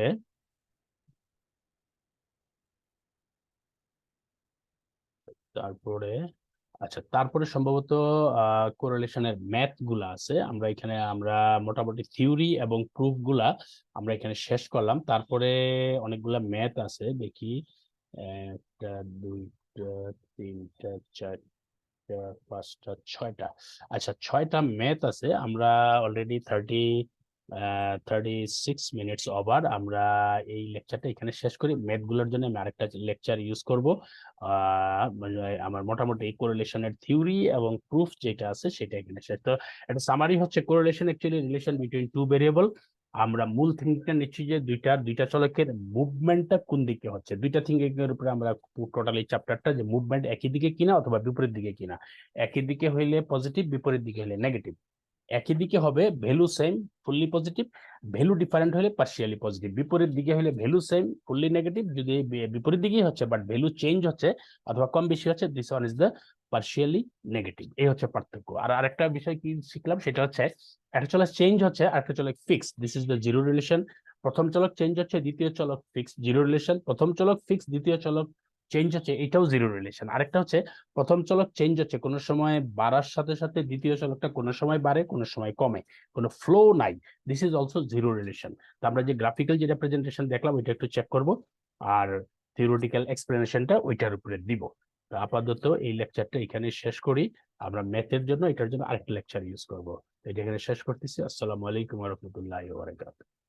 তারপরে, আচ্ছা তারপরে সম্ভবত কোরিলেশনের ম্যাথ গুলা আছে, আমরা এখানে আমরা মোটামুটি থিওরি এবং প্রুফ গুলা আমরা এখানে শেষ করলাম। তারপরে অনেকগুলা ম্যাথ আছে, দেখি একটা, দুইটা, তিনটা, চারটা, পাঁচটা, ছয়টা। আচ্ছা 6টা ম্যাথ আছে, আমরা অলরেডি 36 মিনিটস ওভার। আমরা এই লেকচারটা এখানে শেষ করি। ম্যাথ গুলোর জন্য আমি আরেকটা লেকচার ইউজ করব। মানে আমার মোটামুটি কোরিলেশনের থিওরি এবং প্রুফ যেটা আছে সেটা এখানে শেষ। তো একটা সামারি হচ্ছে correlation actually relation between two variable. আমরা মূল থিঙ্কটা নিচ্ছি যে দুইটা চলকের মুভমেন্টটা কোন দিকে হচ্ছে, দুইটা থিঙ্কিং এর উপরে আমরা টোটাল এই চ্যাপ্টারটা, যে মুভমেন্ট একই দিকে কিনা অথবা বিপরীত দিকে কিনা। একই দিকে হইলে পজিটিভ, বিপরীত দিকে হইলে নেগেটিভ। একই দিকে হবে value same fully positive, value different হলে পার্শিয়ালি পজিটিভ। বিপরীত দিকে হলে ভ্যালু সেম ফুললি নেগেটিভ, যদি বিপরীত দিকেই হচ্ছে বাট ভ্যালু চেঞ্জ হচ্ছে অথবা কম বেশি হচ্ছে, this one is the partially negative. এই হচ্ছে পার্থক্য। আর আরেকটা বিষয় কি শিখলাম সেটা হচ্ছে, একটা চলক চেঞ্জ হচ্ছে আর একটা চলক fix, this is the zero relation. প্রথম চলক চেঞ্জ হচ্ছে, দ্বিতীয় চলক ফিক্স, জিরো রিলেশন। প্রথম চলক ফিক্স, দ্বিতীয় চলক চেঞ্জ হচ্ছে, এটাও জিরো রিলেশন। আরেকটা হচ্ছে প্রথম চলক চেঞ্জ হচ্ছে, কোনো সময় বাড়ার সাথে সাথে দ্বিতীয় চলকটা কোনো সময় বাড়ে, কোনো সময় কমে, কোনো ফ্লো নাই, this is also zero relation. তো আমরা যে গ্রাফিক্যাল যে রিপ্রেজেন্টেশন দেখলাম ওইটা একটু চেক করব, আর থিওরিটিক্যাল এক্সপ্লেনেশনটা ওইটার উপরে দিব। তো আপাতত এই লেকচারটা এখানে শেষ করি। আমরা ম্যাথের জন্য এটার জন্য আরেকটা লেকচার ইউজ করব। এটা এখানে শেষ করতেছি। আসসালামু আলাইকুম ওয়া রাহমাতুল্লাহি ওয়া বারাকাতুহু।